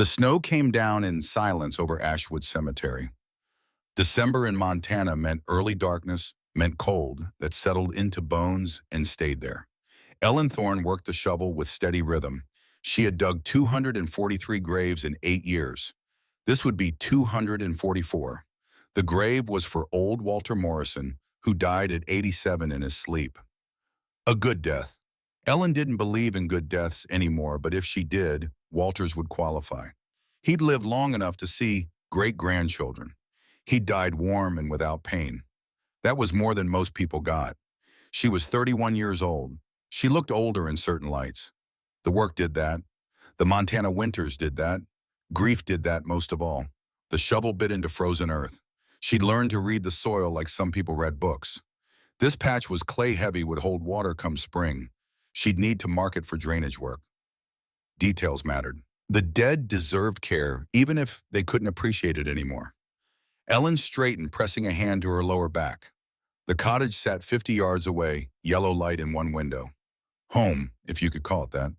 The snow came down in silence over Ashwood Cemetery. December in Montana meant early darkness, meant cold that settled into bones and stayed there. Ellen Thorne worked the shovel with steady rhythm. She had dug 243 graves in 8 years. This would be 244. The grave was for old Walter Morrison, who died at 87 in his sleep. A good death. Ellen didn't believe in good deaths anymore, but if she did, Walter's would qualify. He'd lived long enough to see great-grandchildren. He died warm and without pain. That was more than most people got. She was 31 years old. She looked older in certain lights. The work did that. The Montana winters did that. Grief did that most of all. The shovel bit into frozen earth. She'd learned to read the soil like some people read books. This patch was clay-heavy, would hold water come spring. She'd need to mark it for drainage work. Details mattered. The dead deserved care, even if they couldn't appreciate it anymore. Ellen straightened, pressing a hand to her lower back. The cottage sat 50 yards away, yellow light in one window. Home, if you could call it that.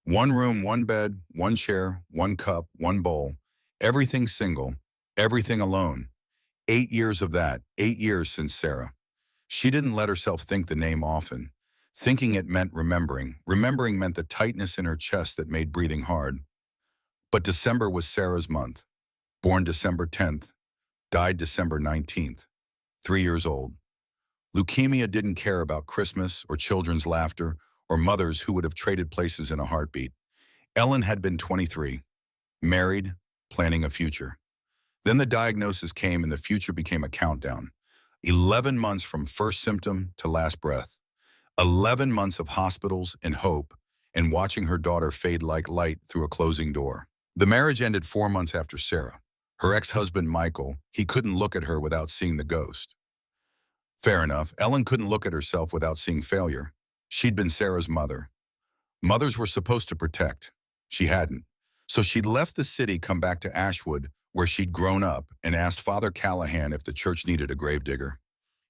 One room, one bed, one chair, one cup, one bowl. Everything single, everything alone. 8 years of that, 8 years since Sarah. She didn't let herself think the name often. Thinking it meant remembering. Remembering meant the tightness in her chest that made breathing hard. But December was Sarah's month. Born December 10th, died December 19th. 3 years old. Leukemia didn't care about Christmas or children's laughter or mothers who would have traded places in a heartbeat. Ellen had been 23, married, planning a future. Then the diagnosis came and the future became a countdown. 11 months from first symptom to last breath. 11 months of hospitals and hope, and watching her daughter fade like light through a closing door. The marriage ended 4 months after Sarah. Her ex-husband, Michael, he couldn't look at her without seeing the ghost. Fair enough, Ellen couldn't look at herself without seeing failure. She'd been Sarah's mother. Mothers were supposed to protect. She hadn't. So she'd left the city, come back to Ashwood, where she'd grown up, and asked Father Callahan if the church needed a gravedigger.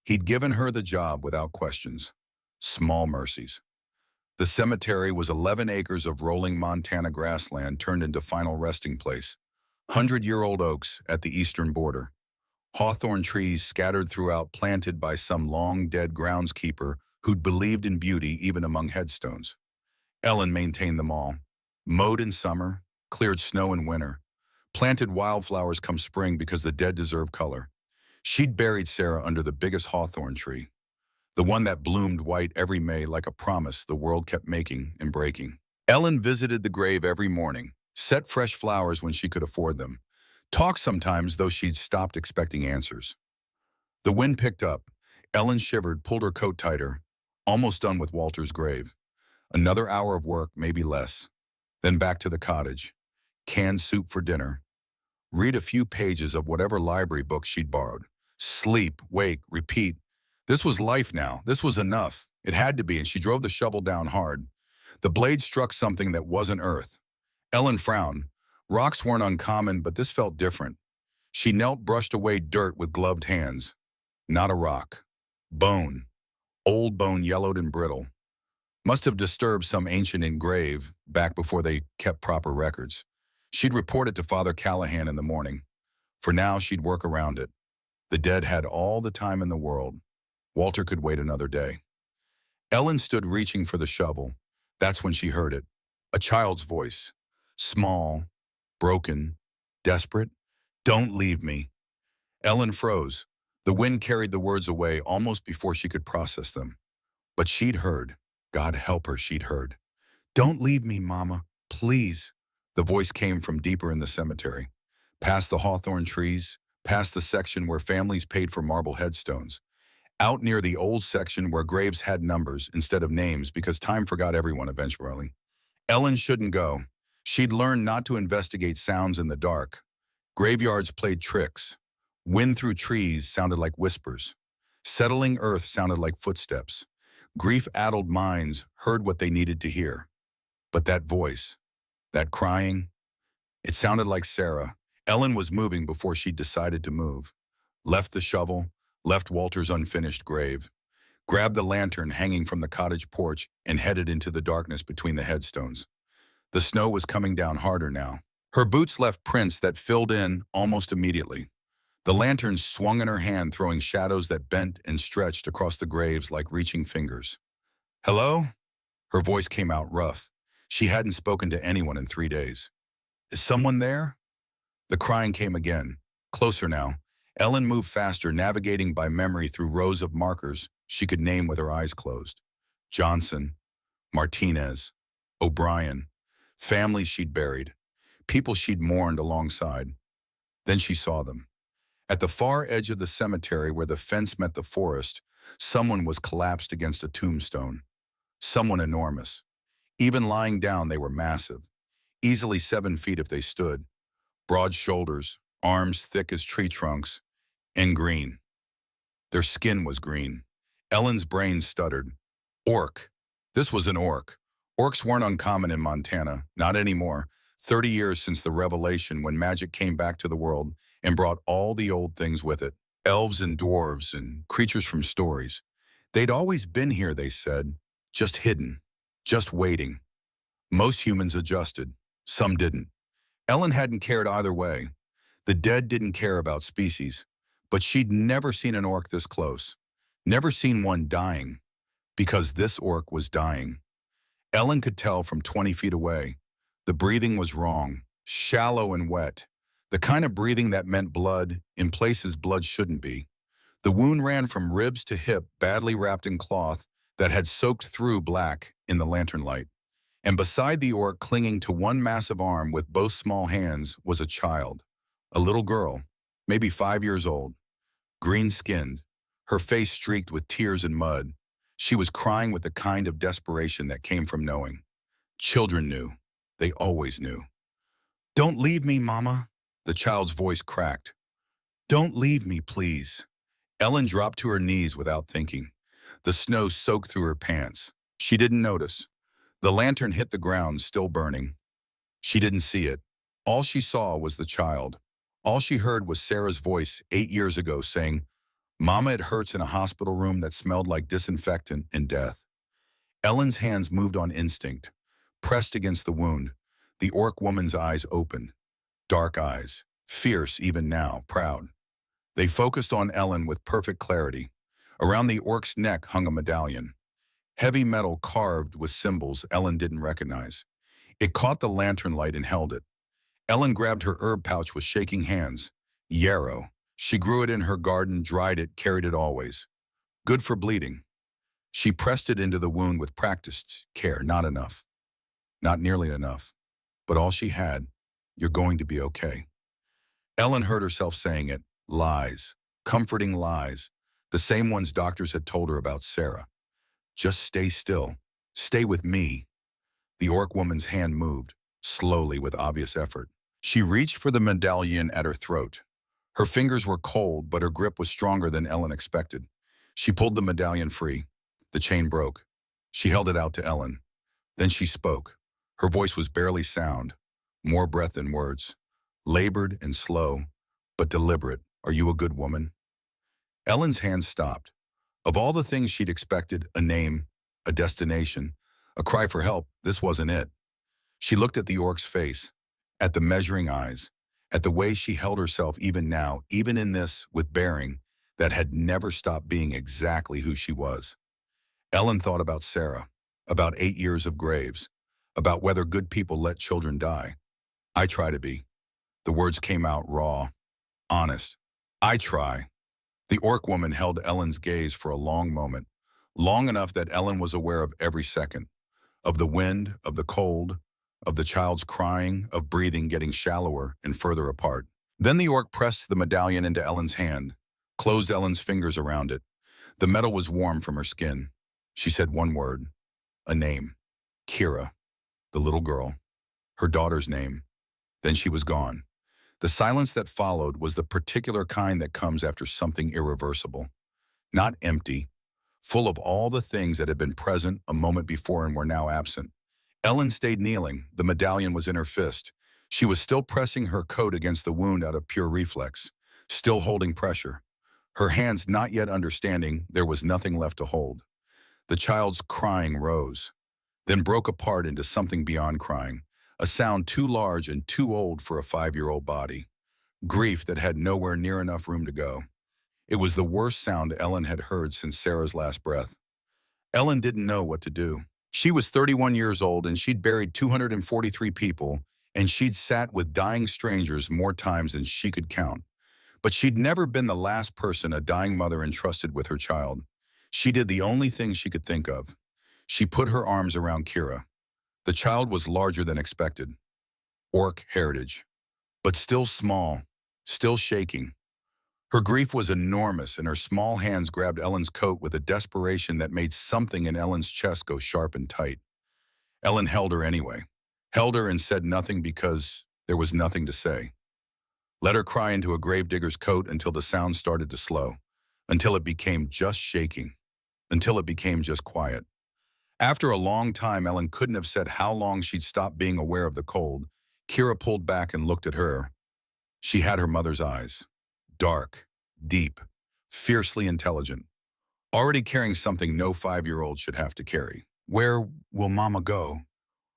He'd given her the job without questions. Small mercies. The cemetery was 11 acres of rolling Montana grassland turned into final resting place. 100-year-old oaks at the eastern border. Hawthorn trees scattered throughout, planted by some long-dead groundskeeper who'd believed in beauty even among headstones. Ellen maintained them all. Mowed in summer, cleared snow in winter, planted wildflowers come spring because the dead deserve color. She'd buried Sarah under the biggest hawthorn tree, the one that bloomed white every May like a promise the world kept making and breaking. Ellen visited the grave every morning, set fresh flowers when she could afford them, talked sometimes, though she'd stopped expecting answers. The wind picked up. Ellen shivered, pulled her coat tighter, almost done with Walter's grave. Another hour of work, maybe less. Then back to the cottage. Canned soup for dinner. Read a few pages of whatever library book she'd borrowed. Sleep, wake, repeat. This was life now. This was enough. It had to be, and she drove the shovel down hard. The blade struck something that wasn't earth. Ellen frowned. Rocks weren't uncommon, but this felt different. She knelt, brushed away dirt with gloved hands. Not a rock. Bone. Old bone, yellowed and brittle. Must have disturbed some ancient engrave back before they kept proper records. She'd report it to Father Callahan in the morning. For now, she'd work around it. The dead had all the time in the world. Walter could wait another day. Ellen stood reaching for the shovel. That's when she heard it. A child's voice. Small, broken, desperate. Don't leave me. Ellen froze. The wind carried the words away almost before she could process them. But she'd heard. God help her, she'd heard. Don't leave me, Mama, please. The voice came from deeper in the cemetery, past the hawthorn trees, past the section where families paid for marble headstones, out near the old section where graves had numbers instead of names because time forgot everyone eventually. Ellen shouldn't go. She'd learned not to investigate sounds in the dark. Graveyards played tricks. Wind through trees sounded like whispers. Settling earth sounded like footsteps. Grief-addled minds heard what they needed to hear. But that voice, that crying, it sounded like Sarah. Ellen was moving before she decided to move. Left the shovel, left Walter's unfinished grave, grabbed the lantern hanging from the cottage porch and headed into the darkness between the headstones. The snow was coming down harder now. Her boots left prints that filled in almost immediately. The lantern swung in her hand, throwing shadows that bent and stretched across the graves like reaching fingers. "Hello?" Her voice came out rough. She hadn't spoken to anyone in 3 days. "Is someone there?" The crying came again, closer now. Ellen moved faster, navigating by memory through rows of markers she could name with her eyes closed. Johnson, Martinez, O'Brien, families she'd buried, people she'd mourned alongside. Then she saw them. At the far edge of the cemetery where the fence met the forest, someone was collapsed against a tombstone. Someone enormous. Even lying down, they were massive, easily 7 feet if they stood. Broad shoulders, arms thick as tree trunks, and green. Their skin was green. Ellen's brain stuttered. Orc. This was an orc. Orcs weren't uncommon in Montana, not anymore. 30 years since the revelation when magic came back to the world and brought all the old things with it. Elves and dwarves and creatures from stories. They'd always been here, they said, just hidden, just waiting. Most humans adjusted. Some didn't. Ellen hadn't cared either way. The dead didn't care about species, but she'd never seen an orc this close. Never seen one dying, because this orc was dying. Ellen could tell from 20 feet away. The breathing was wrong, shallow and wet. The kind of breathing that meant blood in places blood shouldn't be. The wound ran from ribs to hip, badly wrapped in cloth that had soaked through black in the lantern light. And beside the orc, clinging to one massive arm with both small hands, was a child. A little girl, maybe 5 years old, green-skinned, her face streaked with tears and mud. She was crying with the kind of desperation that came from knowing. Children knew. They always knew. "Don't leave me, Mama," the child's voice cracked. "Don't leave me, please." Ellen dropped to her knees without thinking. The snow soaked through her pants. She didn't notice. The lantern hit the ground, still burning. She didn't see it. All she saw was the child. All she heard was Sarah's voice 8 years ago saying, "Mama, it hurts in a hospital room that smelled like disinfectant and death." Ellen's hands moved on instinct, pressed against the wound. The orc woman's eyes opened. Dark eyes, fierce even now, proud. They focused on Ellen with perfect clarity. Around the orc's neck hung a medallion. Heavy metal carved with symbols Ellen didn't recognize. It caught the lantern light and held it. Ellen grabbed her herb pouch with shaking hands. Yarrow. She grew it in her garden, dried it, carried it always. Good for bleeding. She pressed it into the wound with practiced care. Not enough. Not nearly enough. But all she had. "You're going to be okay." Ellen heard herself saying it. Lies. Comforting lies. The same ones doctors had told her about Sarah. "Just stay still. Stay with me." The orc woman's hand moved, slowly with obvious effort. She reached for the medallion at her throat. Her fingers were cold, but her grip was stronger than Ellen expected. She pulled the medallion free. The chain broke. She held it out to Ellen. Then she spoke. Her voice was barely sound, more breath than words. Labored and slow, but deliberate. "Are you a good woman?" Ellen's hand stopped. Of all the things she'd expected, a name, a destination, a cry for help, this wasn't it. She looked at the orc's face, at the measuring eyes, at the way she held herself even now, even in this, with bearing, that had never stopped being exactly who she was. Ellen thought about Sarah, about 8 years of graves, about whether good people let children die. "I try to be." The words came out raw, honest. "I try." The orc woman held Ellen's gaze for a long moment, long enough that Ellen was aware of every second, of the wind, of the cold, of the child's crying, of breathing getting shallower and further apart. Then the orc pressed the medallion into Ellen's hand, closed Ellen's fingers around it. The metal was warm from her skin. She said one word, a name. Kira, the little girl, her daughter's name. Then she was gone. The silence that followed was the particular kind that comes after something irreversible. Not empty, full of all the things that had been present a moment before and were now absent. Ellen stayed kneeling. The medallion was in her fist. She was still pressing her coat against the wound out of pure reflex, still holding pressure. Her hands not yet understanding there was nothing left to hold. The child's crying rose, then broke apart into something beyond crying, a sound too large and too old for a 5-year-old body, grief that had nowhere near enough room to go. It was the worst sound Ellen had heard since Sarah's last breath. Ellen didn't know what to do. She was 31 years old and she'd buried 243 people, and she'd sat with dying strangers more times than she could count. But she'd never been the last person a dying mother entrusted with her child. She did the only thing she could think of. She put her arms around Kira. The child was larger than expected. Orc heritage. But still small, still shaking. Her grief was enormous, and her small hands grabbed Ellen's coat with a desperation that made something in Ellen's chest go sharp and tight. Ellen held her anyway. Held her and said nothing because there was nothing to say. Let her cry into a gravedigger's coat until the sound started to slow, until it became just shaking, until it became just quiet. After a long time, Ellen couldn't have said how long she'd stopped being aware of the cold. Kira pulled back and looked at her. She had her mother's eyes. Dark, deep, fiercely intelligent. Already carrying something no 5-year-old should have to carry. Where will Mama go?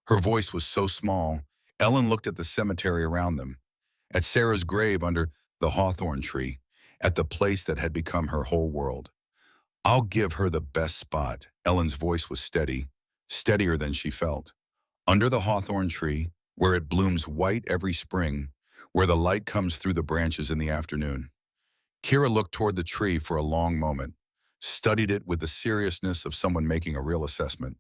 Her voice was so small, Ellen looked at the cemetery around them, at Sarah's grave under the hawthorn tree, at the place that had become her whole world. I'll give her the best spot. Ellen's voice was steady, steadier than she felt. Under the hawthorn tree, where it blooms white every spring, where the light comes through the branches in the afternoon. Kira looked toward the tree for a long moment, studied it with the seriousness of someone making a real assessment.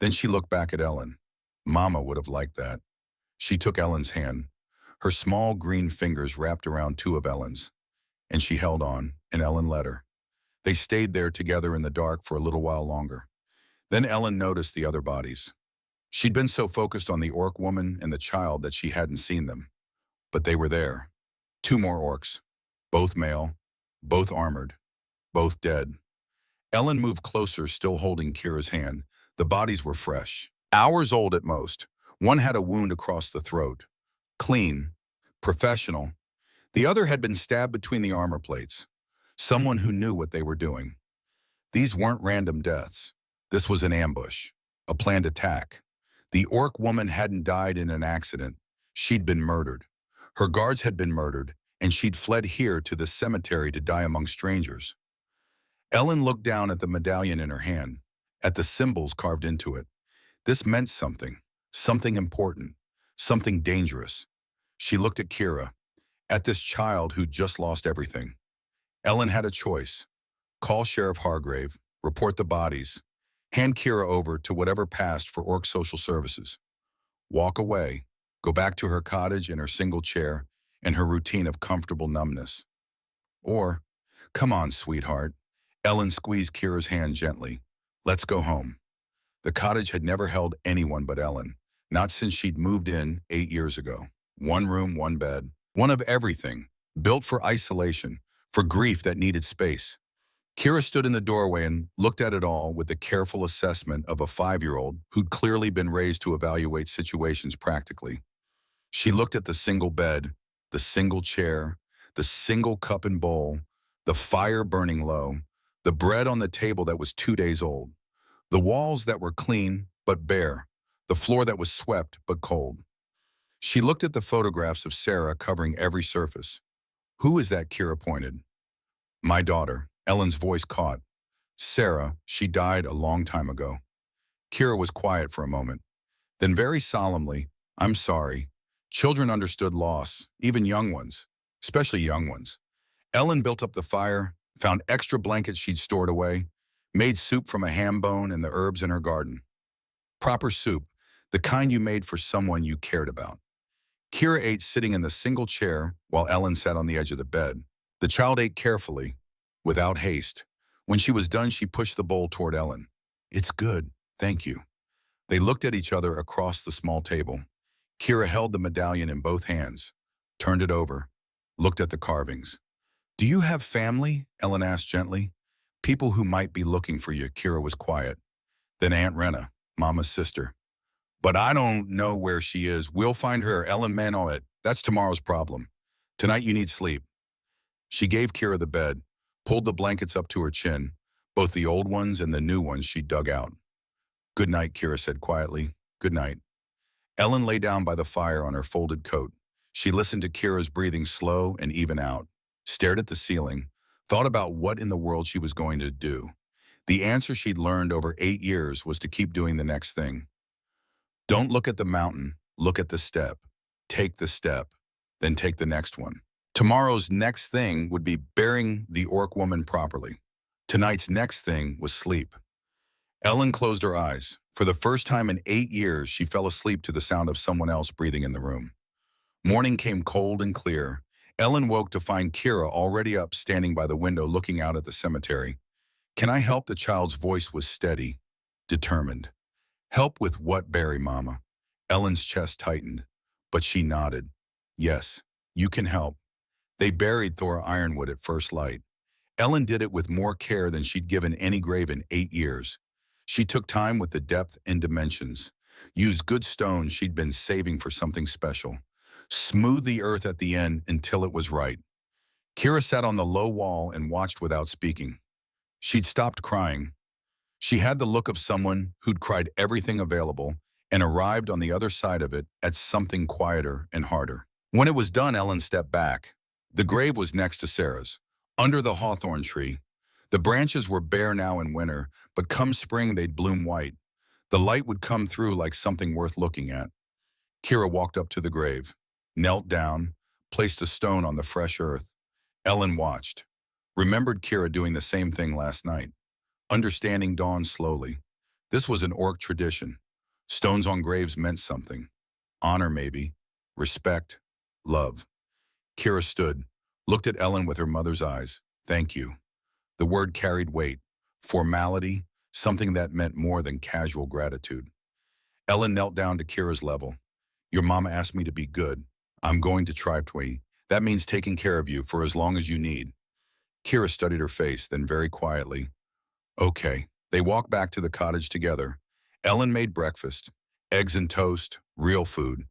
Then she looked back at Ellen. Mama would have liked that. She took Ellen's hand. Her small green fingers wrapped around two of Ellen's, and she held on, and Ellen let her. They stayed there together in the dark for a little while longer. Then Ellen noticed the other bodies. She'd been so focused on the orc woman and the child that she hadn't seen them. But they were there. 2 more orcs, both male, both armored, both dead. Ellen moved closer, still holding Kira's hand. The bodies were fresh, hours old at most. One had a wound across the throat. Clean, professional. The other had been stabbed between the armor plates. Someone who knew what they were doing. These weren't random deaths. This was an ambush, a planned attack. The orc woman hadn't died in an accident. She'd been murdered. Her guards had been murdered, and she'd fled here to the cemetery to die among strangers. Ellen looked down at the medallion in her hand, at the symbols carved into it. This meant something, something important, something dangerous. She looked at Kira, at this child who'd just lost everything. Ellen had a choice. Call Sheriff Hargrave, report the bodies, hand Kira over to whatever passed for Orc Social Services. Walk away, go back to her cottage in her single chair and her routine of comfortable numbness. Or, come on, sweetheart. Ellen squeezed Kira's hand gently. Let's go home. The cottage had never held anyone but Ellen, not since she'd moved in 8 years ago. 1 room, 1 bed, one of everything, built for isolation, for grief that needed space. Kira stood in the doorway and looked at it all with the careful assessment of a 5-year-old who'd clearly been raised to evaluate situations practically. She looked at the single bed, the single chair, the single cup and bowl, the fire burning low, the bread on the table that was 2 days old, the walls that were clean but bare, the floor that was swept but cold. She looked at the photographs of Sarah covering every surface. Who is that? Kira pointed. My daughter. Ellen's voice caught. Sarah, she died a long time ago. Kira was quiet for a moment. Then very solemnly, I'm sorry. Children understood loss, even young ones, especially young ones. Ellen built up the fire, found extra blankets she'd stored away, made soup from a ham bone and the herbs in her garden. Proper soup, the kind you made for someone you cared about. Kira ate sitting in the single chair while Ellen sat on the edge of the bed. The child ate carefully, without haste. When she was done, she pushed the bowl toward Ellen. It's good, thank you. They looked at each other across the small table. Kira held the medallion in both hands, turned it over, looked at the carvings. Do you have family? Ellen asked gently. People who might be looking for you. Kira was quiet. Then Aunt Rena, Mama's sister. But I don't know where she is. We'll find her. Ellen Mano it. That's tomorrow's problem. Tonight you need sleep. She gave Kira the bed, pulled the blankets up to her chin, both the old ones and the new ones she dug out. Good night, Kira said quietly. Good night. Ellen lay down by the fire on her folded coat. She listened to Kira's breathing slow and even out, stared at the ceiling, thought about what in the world she was going to do. The answer she'd learned over 8 years was to keep doing the next thing. Don't look at the mountain, look at the step. Take the step, then take the next one. Tomorrow's next thing would be burying the orc woman properly. Tonight's next thing was sleep. Ellen closed her eyes. For the first time in 8 years, she fell asleep to the sound of someone else breathing in the room. Morning came cold and clear. Ellen woke to find Kira already up, standing by the window looking out at the cemetery. "Can I help?" The child's voice was steady, determined. "Help with what, Barry, Mama?" Ellen's chest tightened, but she nodded. "Yes, you can help." They buried Thora Ironwood at first light. Ellen did it with more care than she'd given any grave in 8 years. She took time with the depth and dimensions, used good stones she'd been saving for something special, smoothed the earth at the end until it was right. Kira sat on the low wall and watched without speaking. She'd stopped crying. She had the look of someone who'd cried everything available and arrived on the other side of it at something quieter and harder. When it was done, Ellen stepped back. The grave was next to Sarah's, under the hawthorn tree. The branches were bare now in winter, but come spring they'd bloom white. The light would come through like something worth looking at. Kira walked up to the grave, knelt down, placed a stone on the fresh earth. Ellen watched, remembered Kira doing the same thing last night. Understanding dawned slowly. This was an orc tradition. Stones on graves meant something. Honor, maybe. Respect. Love. Kira stood, looked at Ellen with her mother's eyes. "Thank you." The word carried weight, formality, something that meant more than casual gratitude. Ellen knelt down to Kira's level. "Your mama asked me to be good. I'm going to try to. That means taking care of you for as long as you need." Kira studied her face, then very quietly, "Okay." They walked back to the cottage together. Ellen made breakfast, eggs and toast, real food,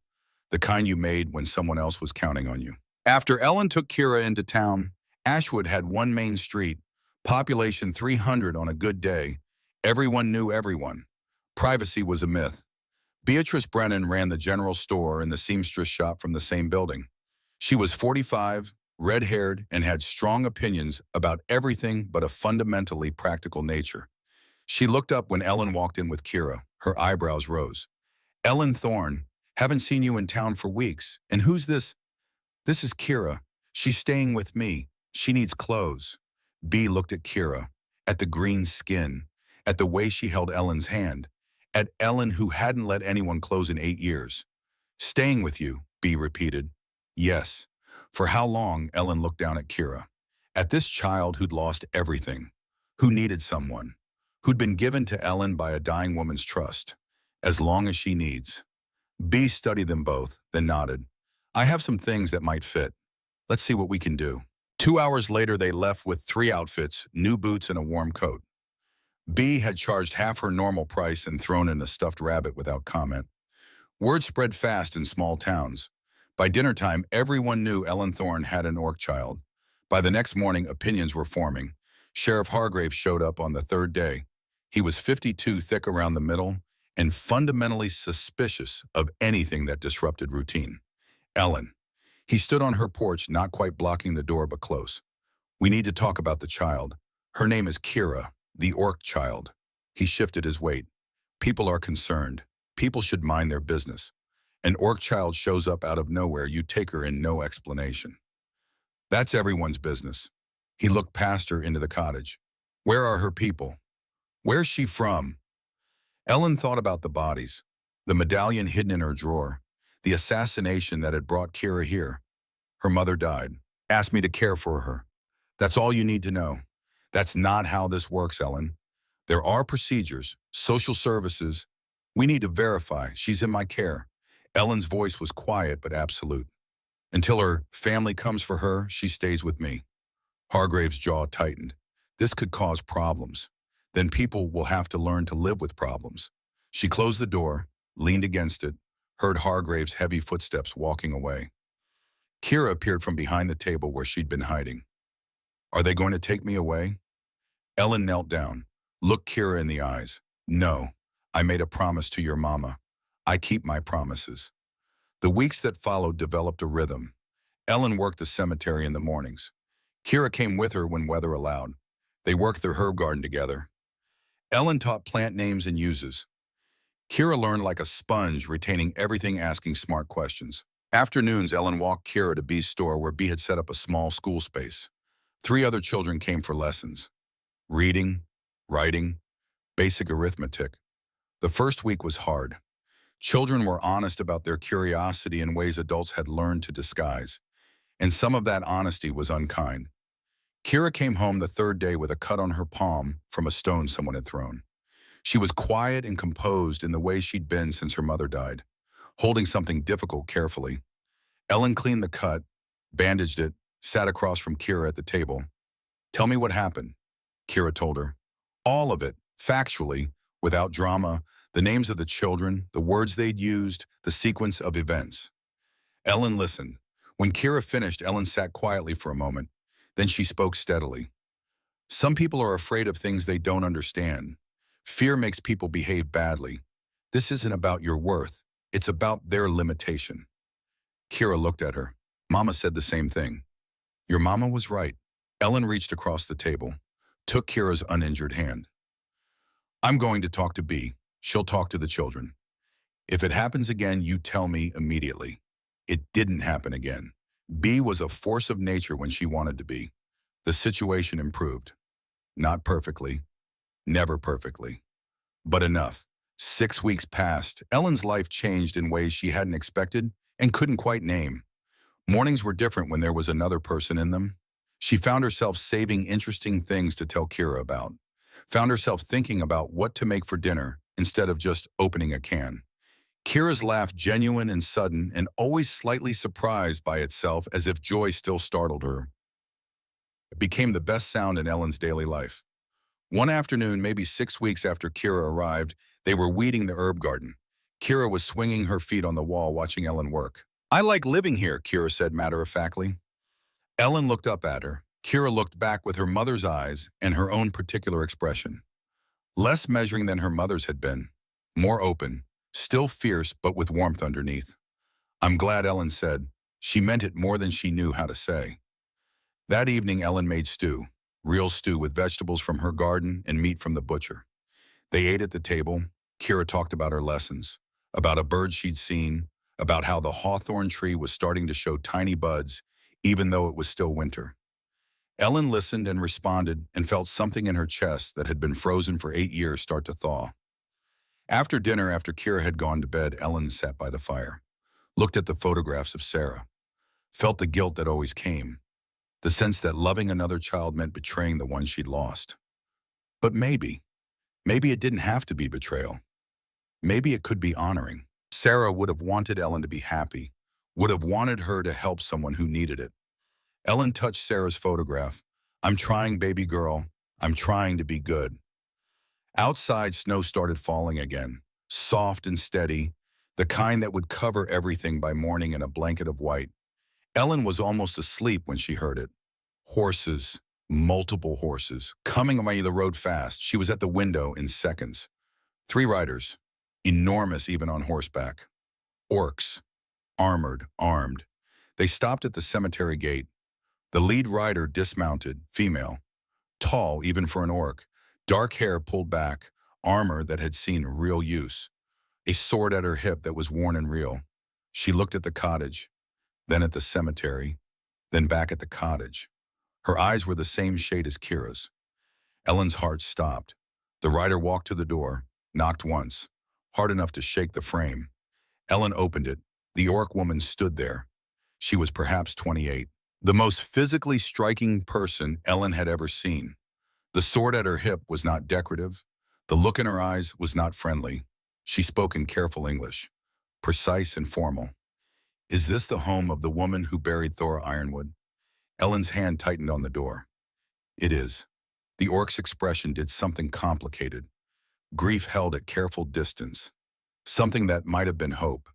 the kind you made when someone else was counting on you. After Ellen took Kira into town, Ashwood had one main street, population 300 on a good day. Everyone knew everyone. Privacy was a myth. Beatrice Brennan ran the general store and the seamstress shop from the same building. She was 45, red-haired, and had strong opinions about everything but a fundamentally practical nature. She looked up when Ellen walked in with Kira. Her eyebrows rose. "Ellen Thorne, haven't seen you in town for weeks. And who's this?" "This is Kira. She's staying with me. She needs clothes." Bea looked at Kira, at the green skin, at the way she held Ellen's hand, at Ellen who hadn't let anyone close in 8 years. "Staying with you," Bea repeated. "Yes." For how long? Ellen looked down at Kira, at this child who'd lost everything, who needed someone, who'd been given to Ellen by a dying woman's trust. "As long as she needs." Bea studied them both, then nodded. "I have some things that might fit. Let's see what we can do." 2 hours later, they left with 3 outfits, new boots and a warm coat. Bea had charged half her normal price and thrown in a stuffed rabbit without comment. Word spread fast in small towns. By dinner time, everyone knew Ellen Thorne had an orc child. By the next morning, opinions were forming. Sheriff Hargrave showed up on the 3rd day. He was 52, thick around the middle, and fundamentally suspicious of anything that disrupted routine. Ellen. He stood on her porch, not quite blocking the door, but close. "We need to talk about the child. Her name is Kira, the orc child." He shifted his weight. "People are concerned. People should mind their business. An orc child shows up out of nowhere, you take her in, no explanation. That's everyone's business." He looked past her into the cottage. "Where are her people? Where's she from?" Ellen thought about the bodies, the medallion hidden in her drawer, the assassination that had brought Kira here. Her mother died. Asked me to care for her. That's all you need to know. That's not how this works, Ellen. There are procedures, social services. We need to verify she's in my care. Ellen's voice was quiet but absolute. Until her family comes for her, she stays with me. Hargrave's jaw tightened. This could cause problems. Then people will have to learn to live with problems. She closed the door, leaned against it, heard Hargrave's heavy footsteps walking away. Kira appeared from behind the table where she'd been hiding. "Are they going to take me away?" Ellen knelt down, looked Kira in the eyes. "No, I made a promise to your mama. I keep my promises. The weeks that followed developed a rhythm. Ellen worked the cemetery in the mornings. Kira came with her when weather allowed. They worked their herb garden together. Ellen taught plant names and uses. Kira learned like a sponge, retaining everything, asking smart questions. Afternoons, Ellen walked Kira to B's store where B had set up a small school space. 3 other children came for lessons. Reading, writing, basic arithmetic. The first week was hard. Children were honest about their curiosity in ways adults had learned to disguise, and some of that honesty was unkind. Kira came home the third day with a cut on her palm from a stone someone had thrown. She was quiet and composed in the way she'd been since her mother died, holding something difficult carefully. Ellen cleaned the cut, bandaged it, sat across from Kira at the table. "Tell me what happened," Kira told her. All of it, factually, without drama, the names of the children, the words they'd used, the sequence of events. Ellen listened. When Kira finished, Ellen sat quietly for a moment. Then she spoke steadily. "Some people are afraid of things they don't understand. Fear makes people behave badly. This isn't about your worth. It's about their limitation." Kira looked at her. "Mama said the same thing." "Your mama was right." Ellen reached across the table, took Kira's uninjured hand. "I'm going to talk to B. She'll talk to the children. If it happens again, you tell me immediately." It didn't happen again. B was a force of nature when she wanted to be. The situation improved. Not perfectly, never perfectly, but enough. 6 weeks passed. Ellen's life changed in ways she hadn't expected and couldn't quite name. Mornings were different when there was another person in them. She found herself saving interesting things to tell Kira about. Found herself thinking about what to make for dinner instead of just opening a can. Kira's laugh, genuine and sudden and always slightly surprised by itself, as if joy still startled her, it became the best sound in Ellen's daily life. One afternoon, maybe 6 weeks after Kira arrived, they were weeding the herb garden. Kira was swinging her feet on the wall, watching Ellen work. "I like living here," Kira said matter-of-factly. Ellen looked up at her. Kira looked back with her mother's eyes and her own particular expression. Less measuring than her mother's had been. More open. Still fierce, but with warmth underneath. "I'm glad," Ellen said. She meant it more than she knew how to say. That evening, Ellen made stew. Real stew with vegetables from her garden and meat from the butcher. They ate at the table. Kira talked about her lessons, about a bird she'd seen, about how the hawthorn tree was starting to show tiny buds, even though it was still winter. Ellen listened and responded and felt something in her chest that had been frozen for 8 years start to thaw. After dinner, after Kira had gone to bed, Ellen sat by the fire, looked at the photographs of Sarah, felt the guilt that always came, the sense that loving another child meant betraying the one she'd lost. But maybe it didn't have to be betrayal. Maybe it could be honoring. Sarah would have wanted Ellen to be happy, would have wanted her to help someone who needed it. Ellen touched Sarah's photograph. "I'm trying, baby girl. I'm trying to be good." Outside, snow started falling again, soft and steady, the kind that would cover everything by morning in a blanket of white. Ellen was almost asleep when she heard it. Horses, multiple horses, coming away the road fast. She was at the window in seconds. 3 riders, enormous even on horseback. Orcs, armored, armed. They stopped at the cemetery gate. The lead rider dismounted, female, tall even for an orc, dark hair pulled back, armor that had seen real use, a sword at her hip that was worn and real. She looked at the cottage, then at the cemetery, then back at the cottage. Her eyes were the same shade as Kira's. Ellen's heart stopped. The rider walked to the door, knocked once, hard enough to shake the frame. Ellen opened it. The orc woman stood there. She was perhaps 28. The most physically striking person Ellen had ever seen. The sword at her hip was not decorative. The look in her eyes was not friendly. She spoke in careful English, precise and formal. "Is this the home of the woman who buried Thora Ironwood?" Ellen's hand tightened on the door. "It is." The orc's expression did something complicated. Grief held at careful distance. Something that might have been hope.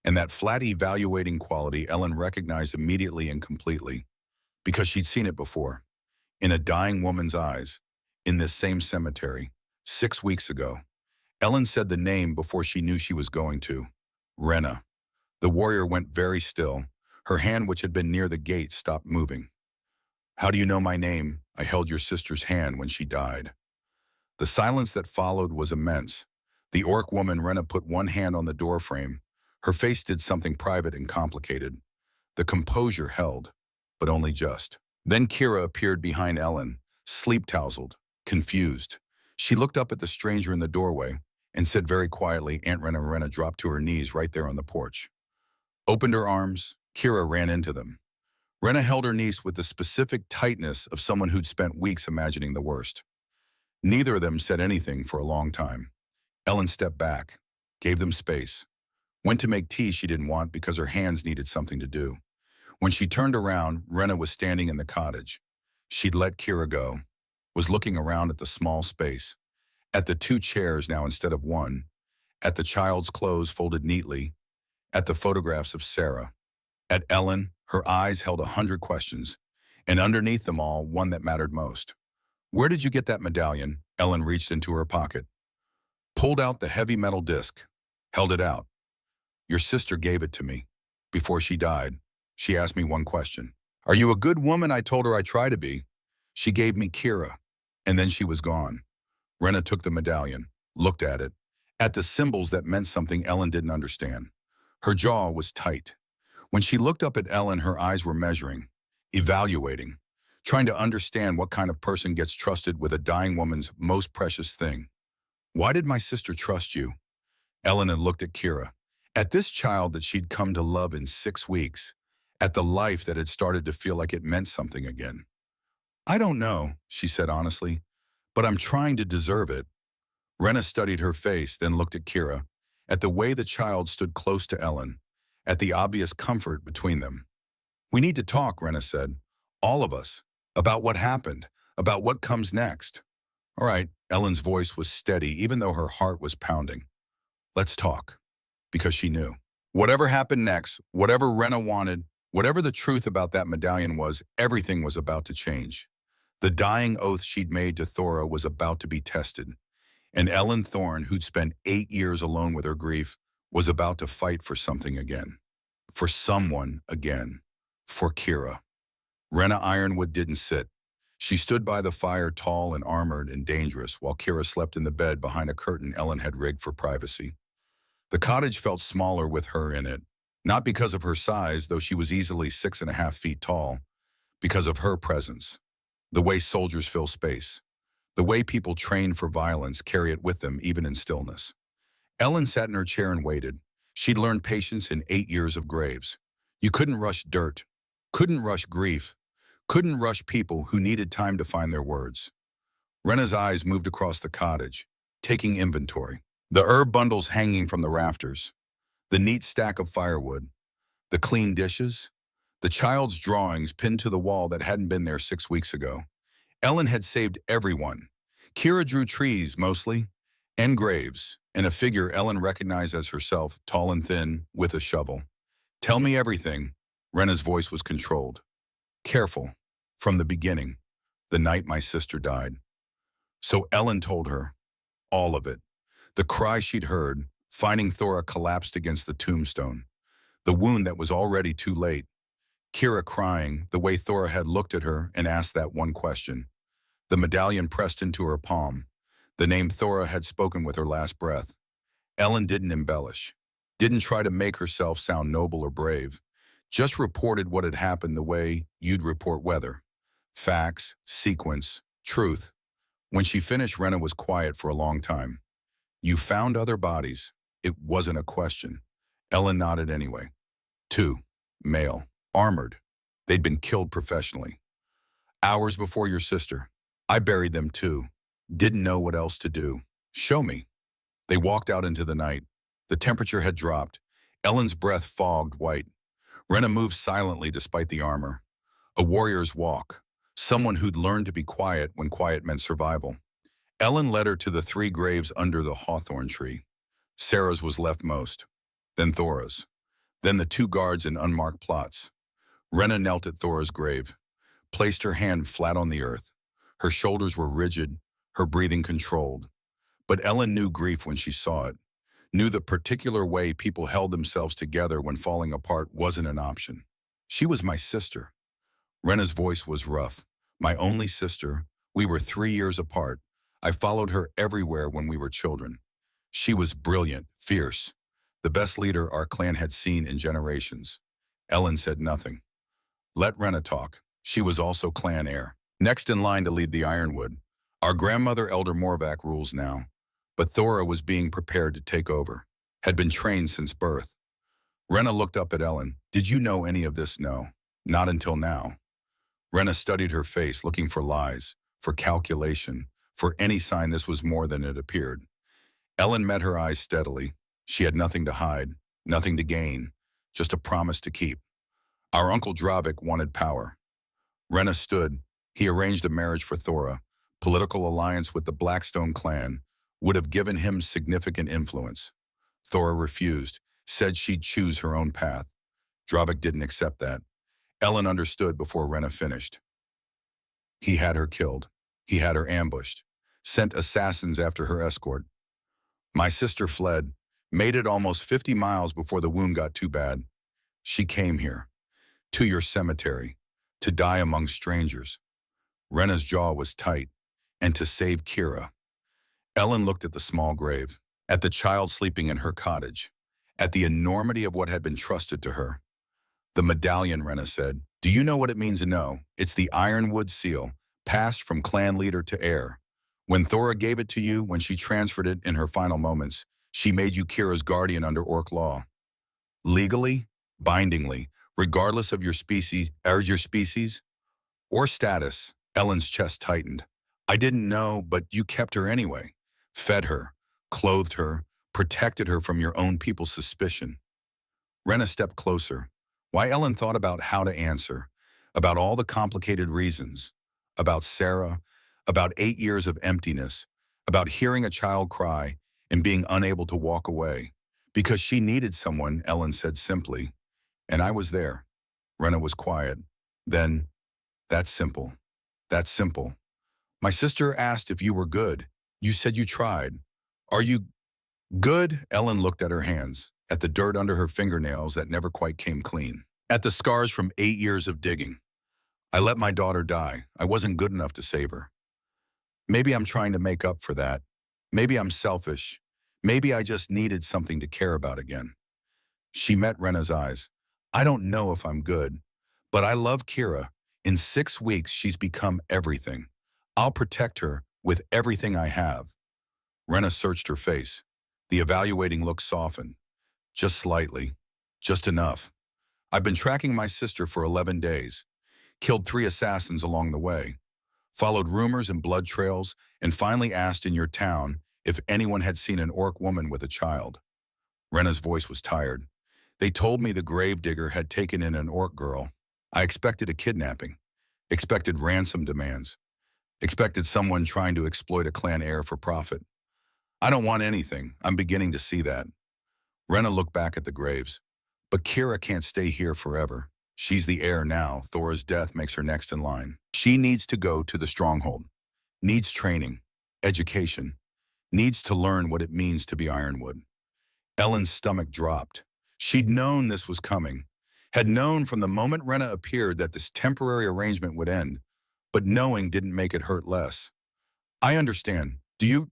And that flat evaluating quality Ellen recognized immediately and completely, because she'd seen it before, in a dying woman's eyes, in this same cemetery, 6 weeks ago. Ellen said the name before she knew she was going to. Rena. The warrior went very still. Her hand, which had been near the gate, stopped moving. How do you know my name? I held your sister's hand when she died. The silence that followed was immense. The orc woman Rena put one hand on the doorframe. Her face did something private and complicated. The composure held, but only just. Then Kira appeared behind Ellen, sleep-tousled, confused. She looked up at the stranger in the doorway and said very quietly, Aunt Rena. Rena dropped to her knees right there on the porch. Opened her arms, Kira ran into them. Rena held her niece with the specific tightness of someone who'd spent weeks imagining the worst. Neither of them said anything for a long time. Ellen stepped back, gave them space, went to make tea she didn't want because her hands needed something to do. When she turned around, Rena was standing in the cottage. She'd let Kira go, was looking around at the small space, at the two chairs now instead of one, at the child's clothes folded neatly, at the photographs of Sarah. At Ellen, her eyes held 100 questions, and underneath them all, one that mattered most. Where did you get that medallion? Ellen reached into her pocket, pulled out the heavy metal disc, held it out. Your sister gave it to me. Before she died, she asked me one question. Are you a good woman? I told her I try to be. She gave me Kira, and then she was gone. Rena took the medallion, looked at the symbols that meant something Ellen didn't understand. Her jaw was tight. When she looked up at Ellen, her eyes were measuring, evaluating, trying to understand what kind of person gets trusted with a dying woman's most precious thing. Why did my sister trust you? Ellen had looked at Kira, at this child that she'd come to love in 6 weeks, at the life that had started to feel like it meant something again. I don't know, she said honestly, but I'm trying to deserve it. Rena studied her face, then looked at Kira, at the way the child stood close to Ellen, at the obvious comfort between them. We need to talk, Rena said. All of us. About what happened. About what comes next. All right, Ellen's voice was steady, even though her heart was pounding. Let's talk. Because she knew. Whatever happened next, whatever Rena wanted, whatever the truth about that medallion was, everything was about to change. The dying oath she'd made to Thora was about to be tested. And Ellen Thorne, who'd spent 8 years alone with her grief, was about to fight for something again. For someone again. For Kira. Rena Ironwood didn't sit. She stood by the fire, tall and armored and dangerous, while Kira slept in the bed behind a curtain Ellen had rigged for privacy. The cottage felt smaller with her in it, not because of her size, though she was easily 6.5 feet tall, because of her presence. The way soldiers fill space. The way people trained for violence carry it with them even in stillness. Ellen sat in her chair and waited. She'd learned patience in 8 years of graves. You couldn't rush dirt, couldn't rush grief, couldn't rush people who needed time to find their words. Rena's eyes moved across the cottage, taking inventory. The herb bundles hanging from the rafters, the neat stack of firewood, the clean dishes, the child's drawings pinned to the wall that hadn't been there 6 weeks ago. Ellen had saved everyone. Kira drew trees, mostly, and graves, and a figure Ellen recognized as herself, tall and thin, with a shovel. Tell me everything. Rena's voice was controlled. Careful. From the beginning. The night my sister died. So Ellen told her. All of it. The cry she'd heard, finding Thora collapsed against the tombstone. The wound that was already too late. Kira crying, the way Thora had looked at her and asked that one question. The medallion pressed into her palm. The name Thora had spoken with her last breath. Ellen didn't embellish. Didn't try to make herself sound noble or brave. Just reported what had happened the way you'd report weather. Facts, sequence, truth. When she finished, Rena was quiet for a long time. You found other bodies. It wasn't a question. Ellen nodded anyway. 2. Male. Armored. They'd been killed professionally. Hours before your sister. I buried them too. Didn't know what else to do. Show me. They walked out into the night. The temperature had dropped. Ellen's breath fogged white. Rena moved silently despite the armor. A warrior's walk. Someone who'd learned to be quiet when quiet meant survival. Ellen led her to the 3 graves under the hawthorn tree. Sarah's was leftmost. Then Thora's. Then the 2 guards in unmarked plots. Rena knelt at Thora's grave, placed her hand flat on the earth. Her shoulders were rigid, her breathing controlled. But Ellen knew grief when she saw it. knew the particular way people held themselves together when falling apart wasn't an option. She was my sister. Rena's voice was rough. My only sister. We were 3 years apart. I followed her everywhere when we were children. She was brilliant, fierce, the best leader our clan had seen in generations. Ellen said nothing. Let Rena talk. She was also clan heir. Next in line to lead the Ironwood. Our grandmother, Elder Morvac, rules now. But Thora was being prepared to take over. Had been trained since birth. Rena looked up at Ellen. Did you know any of this? No. Not until now. Rena studied her face, looking for lies, for calculation, for any sign this was more than it appeared. Ellen met her eyes steadily. She had nothing to hide, nothing to gain, just a promise to keep. Our Uncle Dravik wanted power. Rena stood. He arranged a marriage for Thora. Political alliance with the Blackstone clan would have given him significant influence. Thora refused, said she'd choose her own path. Dravik didn't accept that. Ellen understood before Rena finished. He had her killed. He had her ambushed. Sent assassins after her escort. My sister fled, made it almost 50 miles before the wound got too bad. She came here, to your cemetery, to die among strangers. Rena's jaw was tight, and to save Kira. Ellen looked at the small grave, at the child sleeping in her cottage, at the enormity of what had been trusted to her. The medallion, Rena said. Do you know what it means to know? It's the Ironwood seal, passed from clan leader to heir. When Thora gave it to you, when she transferred it in her final moments, she made you Kira's guardian under orc law. Legally, bindingly, regardless of your species or status. Ellen's chest tightened. I didn't know, but you kept her anyway. Fed her, clothed her, protected her from your own people's suspicion. Rena stepped closer. Why Ellen thought about how to answer, about all the complicated reasons, about Sarah, about 8 years of emptiness, about hearing a child cry and being unable to walk away. Because she needed someone, Ellen said simply. And I was there. Rena was quiet. Then, that's simple. That's simple. My sister asked if you were good. You said you tried. Are you good? Ellen looked at her hands, at the dirt under her fingernails that never quite came clean, at the scars from 8 years of digging. I let my daughter die. I wasn't good enough to save her. Maybe I'm trying to make up for that. Maybe I'm selfish. Maybe I just needed something to care about again. She met Rena's eyes. I don't know if I'm good, but I love Kira. In 6 weeks, she's become everything. I'll protect her with everything I have. Rena searched her face. The evaluating look softened. Just slightly. Just enough. I've been tracking my sister for 11 days. Killed 3 assassins along the way. Followed rumors and blood trails, and finally asked in your town if anyone had seen an orc woman with a child. Rena's voice was tired. They told me the Gravedigger had taken in an orc girl. I expected a kidnapping. Expected ransom demands. Expected someone trying to exploit a clan heir for profit. I don't want anything. I'm beginning to see that. Rena looked back at the graves. But Kira can't stay here forever. She's the heir now. Thora's death makes her next in line. She needs to go to the stronghold. Needs training, education. Needs to learn what it means to be Ironwood. Ellen's stomach dropped. She'd known this was coming. Had known from the moment Rena appeared that this temporary arrangement would end. But knowing didn't make it hurt less. I understand. Do you?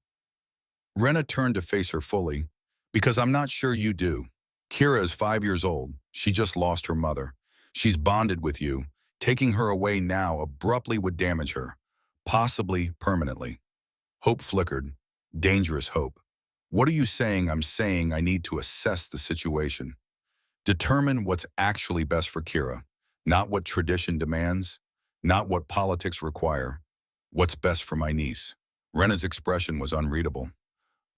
Rena turned to face her fully. Because I'm not sure you do. Kira is 5 years old. She just lost her mother. She's bonded with you. Taking her away now abruptly would damage her. Possibly permanently. Hope flickered. Dangerous hope. What are you saying? I'm saying I need to assess the situation. Determine what's actually best for Kira. Not what tradition demands. Not what politics require. What's best for my niece. Rena's expression was unreadable.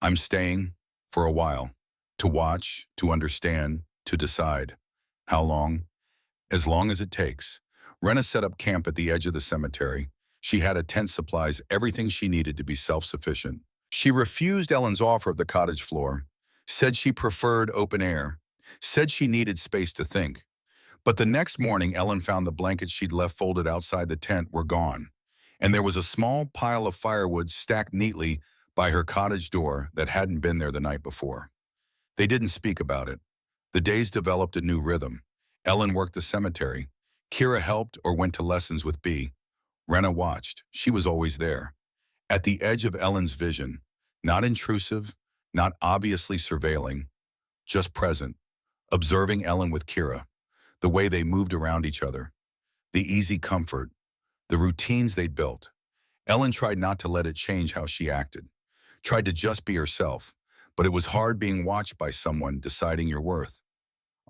I'm staying for a while. To watch, to understand, to decide. How long? As long as it takes. Rena set up camp at the edge of the cemetery. She had a tent, supplies, everything she needed to be self-sufficient. She refused Ellen's offer of the cottage floor. Said she preferred open air. Said she needed space to think. But the next morning, Ellen found the blankets she'd left folded outside the tent were gone. And there was a small pile of firewood stacked neatly by her cottage door that hadn't been there the night before. They didn't speak about it. The days developed a new rhythm. Ellen worked the cemetery. Kira helped or went to lessons with B. Rena watched. She was always there. At the edge of Ellen's vision, not intrusive, not obviously surveilling, just present, observing Ellen with Kira, the way they moved around each other, the easy comfort, the routines they'd built. Ellen tried not to let it change how she acted, tried to just be herself, but it was hard being watched by someone deciding your worth.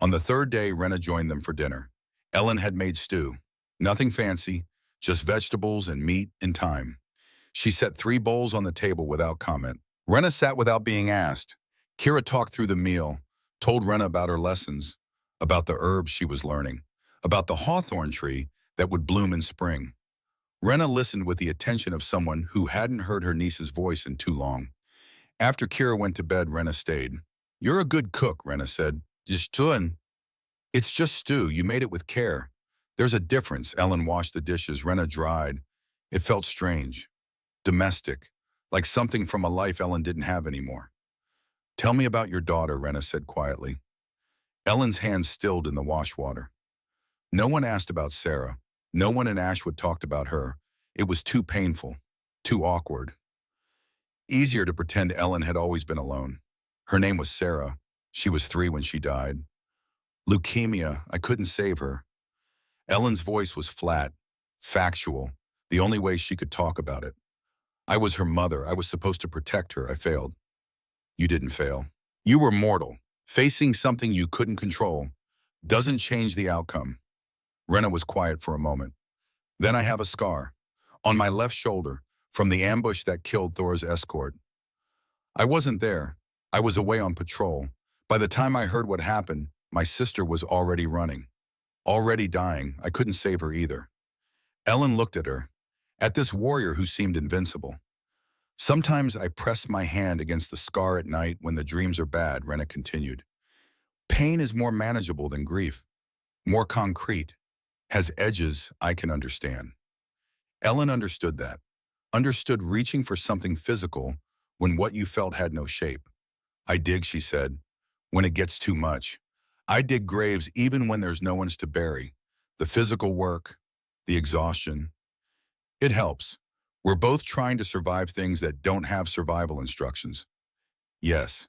On the third day, Rena joined them for dinner. Ellen had made stew. Nothing fancy, just vegetables and meat and thyme. She set 3 bowls on the table without comment. Rena sat without being asked. Kira talked through the meal, told Rena about her lessons, about the herbs she was learning, about the hawthorn tree that would bloom in spring. Rena listened with the attention of someone who hadn't heard her niece's voice in too long. After Kira went to bed, Rena stayed. "You're a good cook," Rena said. "Just doing. It's just stew. You made it with care." "There's a difference." Ellen washed the dishes. Rena dried. It felt strange, domestic, like something from a life Ellen didn't have anymore. "Tell me about your daughter," Rena said quietly. Ellen's hands stilled in the wash water. No one asked about Sarah. No one in Ashwood talked about her. It was too painful, too awkward. Easier to pretend Ellen had always been alone. Her name was Sarah. She was 3 when she died. "Leukemia. I couldn't save her." Ellen's voice was flat, factual, the only way she could talk about it. "I was her mother. I was supposed to protect her. I failed." "You didn't fail. You were mortal. Facing something you couldn't control doesn't change the outcome." Rena was quiet for a moment. "Then I have a scar on my left shoulder from the ambush that killed Thor's escort. I wasn't there. I was away on patrol. By the time I heard what happened, my sister was already running, already dying. I couldn't save her either." Ellen looked at her, at this warrior who seemed invincible. "Sometimes I press my hand against the scar at night when the dreams are bad," Rena continued. "Pain is more manageable than grief, more concrete, has edges I can understand." Ellen understood that, understood reaching for something physical when what you felt had no shape. "I dig," she said, "when it gets too much. I dig graves even when there's no one's to bury. The physical work, the exhaustion. It helps. We're both trying to survive things that don't have survival instructions." Yes,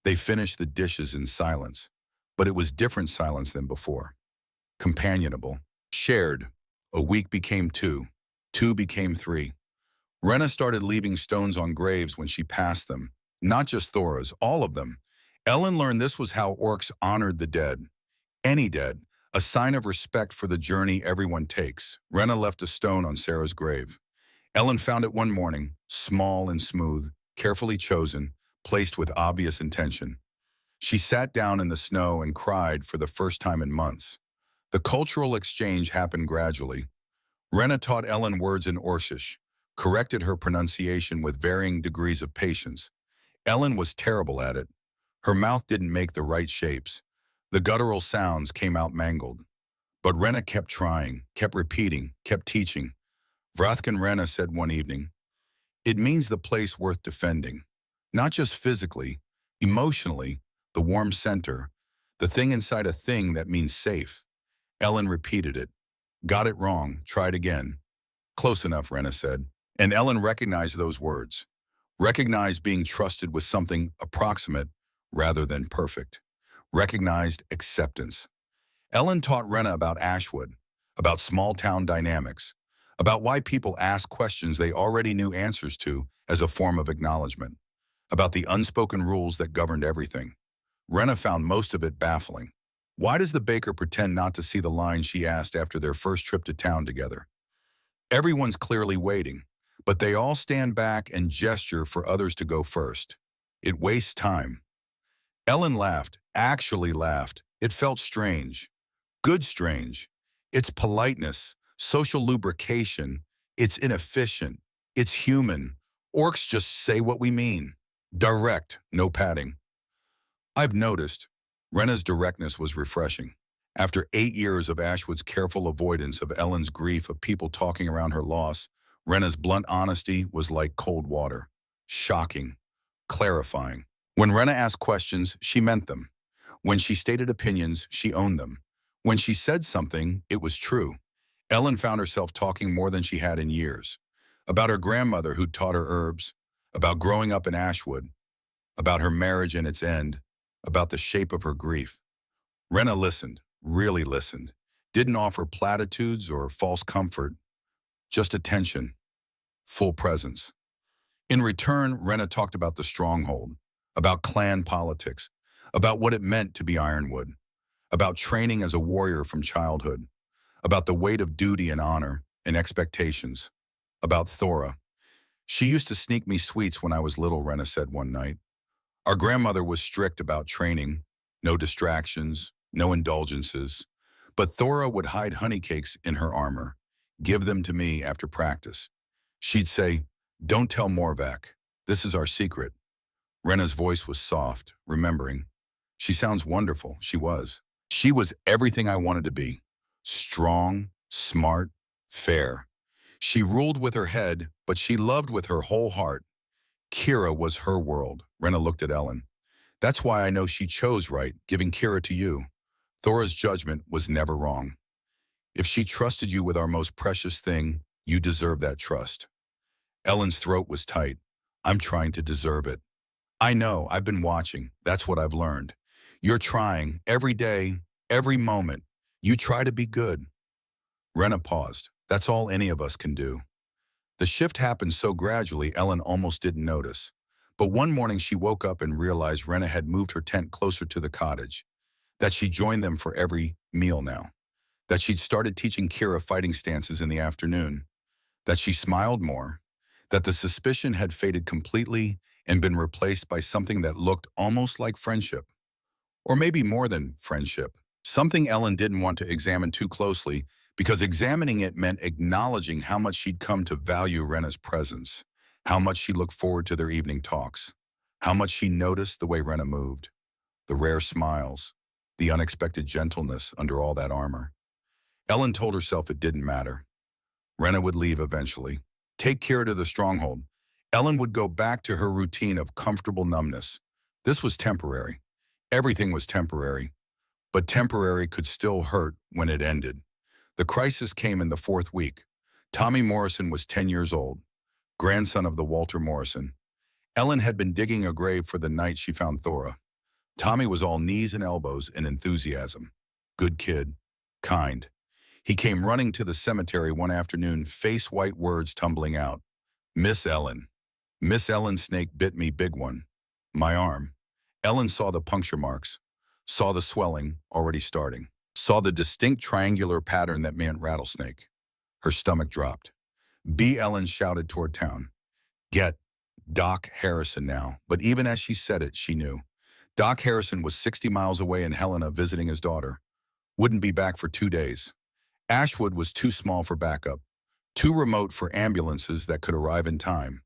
they finished the dishes in silence, but it was different silence than before. Companionable, shared. A week became 2. 2 became 3. Rena started leaving stones on graves when she passed them. Not just Thora's, all of them. Ellen learned this was how orcs honored the dead. Any dead, a sign of respect for the journey everyone takes. Rena left a stone on Sarah's grave. Ellen found it one morning, small and smooth, carefully chosen, placed with obvious intention. She sat down in the snow and cried for the first time in months. The cultural exchange happened gradually. Rena taught Ellen words in Orcish, corrected her pronunciation with varying degrees of patience. Ellen was terrible at it. Her mouth didn't make the right shapes. The guttural sounds came out mangled. But Rena kept trying, kept repeating, kept teaching. Vrathkin Rena said one evening, "It means the place worth defending. Not just physically, emotionally, the warm center, the thing inside a thing that means safe." Ellen repeated it. "Got it wrong, tried again." "Close enough," Rena said. And Ellen recognized those words. Recognized being trusted with something approximate rather than perfect. Recognized acceptance. Ellen taught Rena about Ashwood, about small-town dynamics, about why people ask questions they already knew answers to as a form of acknowledgement, about the unspoken rules that governed everything. Rena found most of it baffling. Why does the baker pretend not to see the line, she asked after their first trip to town together? Everyone's clearly waiting, but they all stand back and gesture for others to go first. It wastes time. Ellen laughed, actually laughed. It felt strange. Good strange. It's politeness, social lubrication. It's inefficient. It's human. Orcs just say what we mean. Direct, no padding. I've noticed. Rena's directness was refreshing. After 8 years of Ashwood's careful avoidance of Ellen's grief, of people talking around her loss, Rena's blunt honesty was like cold water. Shocking. Clarifying. When Rena asked questions, she meant them. When she stated opinions, she owned them. When she said something, it was true. Ellen found herself talking more than she had in years. About her grandmother who'd taught her herbs, about growing up in Ashwood, about her marriage and its end, about the shape of her grief. Rena listened, really listened. Didn't offer platitudes or false comfort, just attention, full presence. In return, Rena talked about the stronghold, about clan politics, about what it meant to be Ironwood, about training as a warrior from childhood, about the weight of duty and honor and expectations, about Thora. She used to sneak me sweets when I was little, Rena said one night. Our grandmother was strict about training, no distractions, no indulgences, but Thora would hide honey cakes in her armor, give them to me after practice. She'd say, "Don't tell Morvac. This is our secret." Rena's voice was soft, remembering. She sounds wonderful. She was. She was everything I wanted to be. Strong, smart, fair. She ruled with her head, but she loved with her whole heart. Kira was her world. Rena looked at Ellen. That's why I know she chose right, giving Kira to you. Thora's judgment was never wrong. If she trusted you with our most precious thing, you deserve that trust. Ellen's throat was tight. I'm trying to deserve it. I know, I've been watching. That's what I've learned. You're trying, every day, every moment. You try to be good. Rena paused. That's all any of us can do. The shift happened so gradually Ellen almost didn't notice. But one morning she woke up and realized Rena had moved her tent closer to the cottage, that she joined them for every meal now, that she'd started teaching Kira fighting stances in the afternoon, that she smiled more, that the suspicion had faded completely and been replaced by something that looked almost like friendship. Or maybe more than friendship. Something Ellen didn't want to examine too closely because examining it meant acknowledging how much she'd come to value Rena's presence, how much she looked forward to their evening talks, how much she noticed the way Rena moved, the rare smiles, the unexpected gentleness under all that armor. Ellen told herself it didn't matter. Rena would leave eventually, take Kira to the stronghold. Ellen would go back to her routine of comfortable numbness. This was temporary. Everything was temporary, but temporary could still hurt when it ended. The crisis came in the fourth week. Tommy Morrison was 10 years old, grandson of the Walter Morrison. Ellen had been digging a grave for the night she found Thora. Tommy was all knees and elbows and enthusiasm. Good kid, kind. He came running to the cemetery one afternoon, face-white words tumbling out. Miss Ellen. Miss Ellen's snake bit me, big one. My arm. Ellen saw the puncture marks, saw the swelling already starting, saw the distinct triangular pattern that meant rattlesnake. Her stomach dropped. B. Ellen shouted toward town. Get Doc Harrison now. But even as she said it, she knew. Doc Harrison was 60 miles away in Helena visiting his daughter. Wouldn't be back for 2 days. Ashwood was too small for backup, too remote for ambulances that could arrive in time.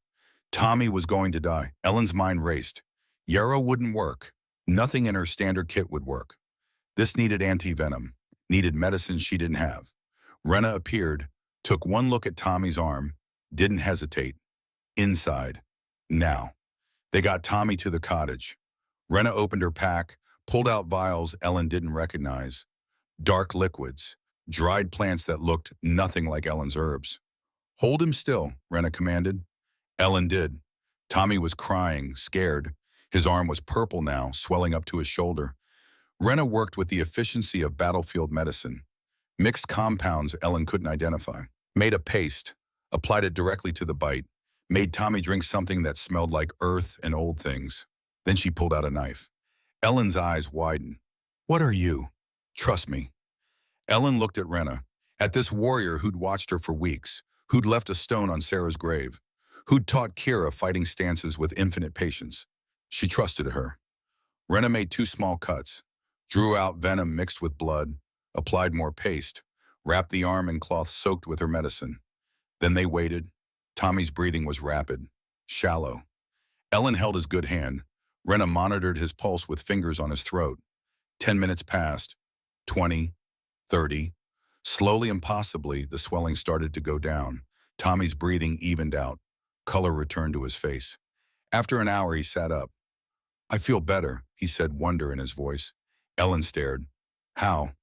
Tommy was going to die. Ellen's mind raced. Yarrow wouldn't work. Nothing in her standard kit would work. This needed anti-venom, needed medicine she didn't have. Rena appeared, took one look at Tommy's arm, didn't hesitate. Inside. Now. They got Tommy to the cottage. Rena opened her pack, pulled out vials Ellen didn't recognize. Dark liquids, dried plants that looked nothing like Ellen's herbs. Hold him still, Rena commanded. Ellen did. Tommy was crying, scared. His arm was purple now, swelling up to his shoulder. Rena worked with the efficiency of battlefield medicine. Mixed compounds Ellen couldn't identify. Made a paste, applied it directly to the bite, made Tommy drink something that smelled like earth and old things. Then she pulled out a knife. Ellen's eyes widened. What are you? Trust me. Ellen looked at Rena, at this warrior who'd watched her for weeks, who'd left a stone on Sarah's grave, who'd taught Kira fighting stances with infinite patience. She trusted her. Rena made 2 small cuts, drew out venom mixed with blood, applied more paste, wrapped the arm in cloth soaked with her medicine. Then they waited. Tommy's breathing was rapid, shallow. Ellen held his good hand. Rena monitored his pulse with fingers on his throat. 10 minutes passed, 20, 30. Slowly and possibly, the swelling started to go down. Tommy's breathing evened out. Color returned to his face. After an hour, he sat up. I feel better, he said, wonder in his voice. Ellen stared. How?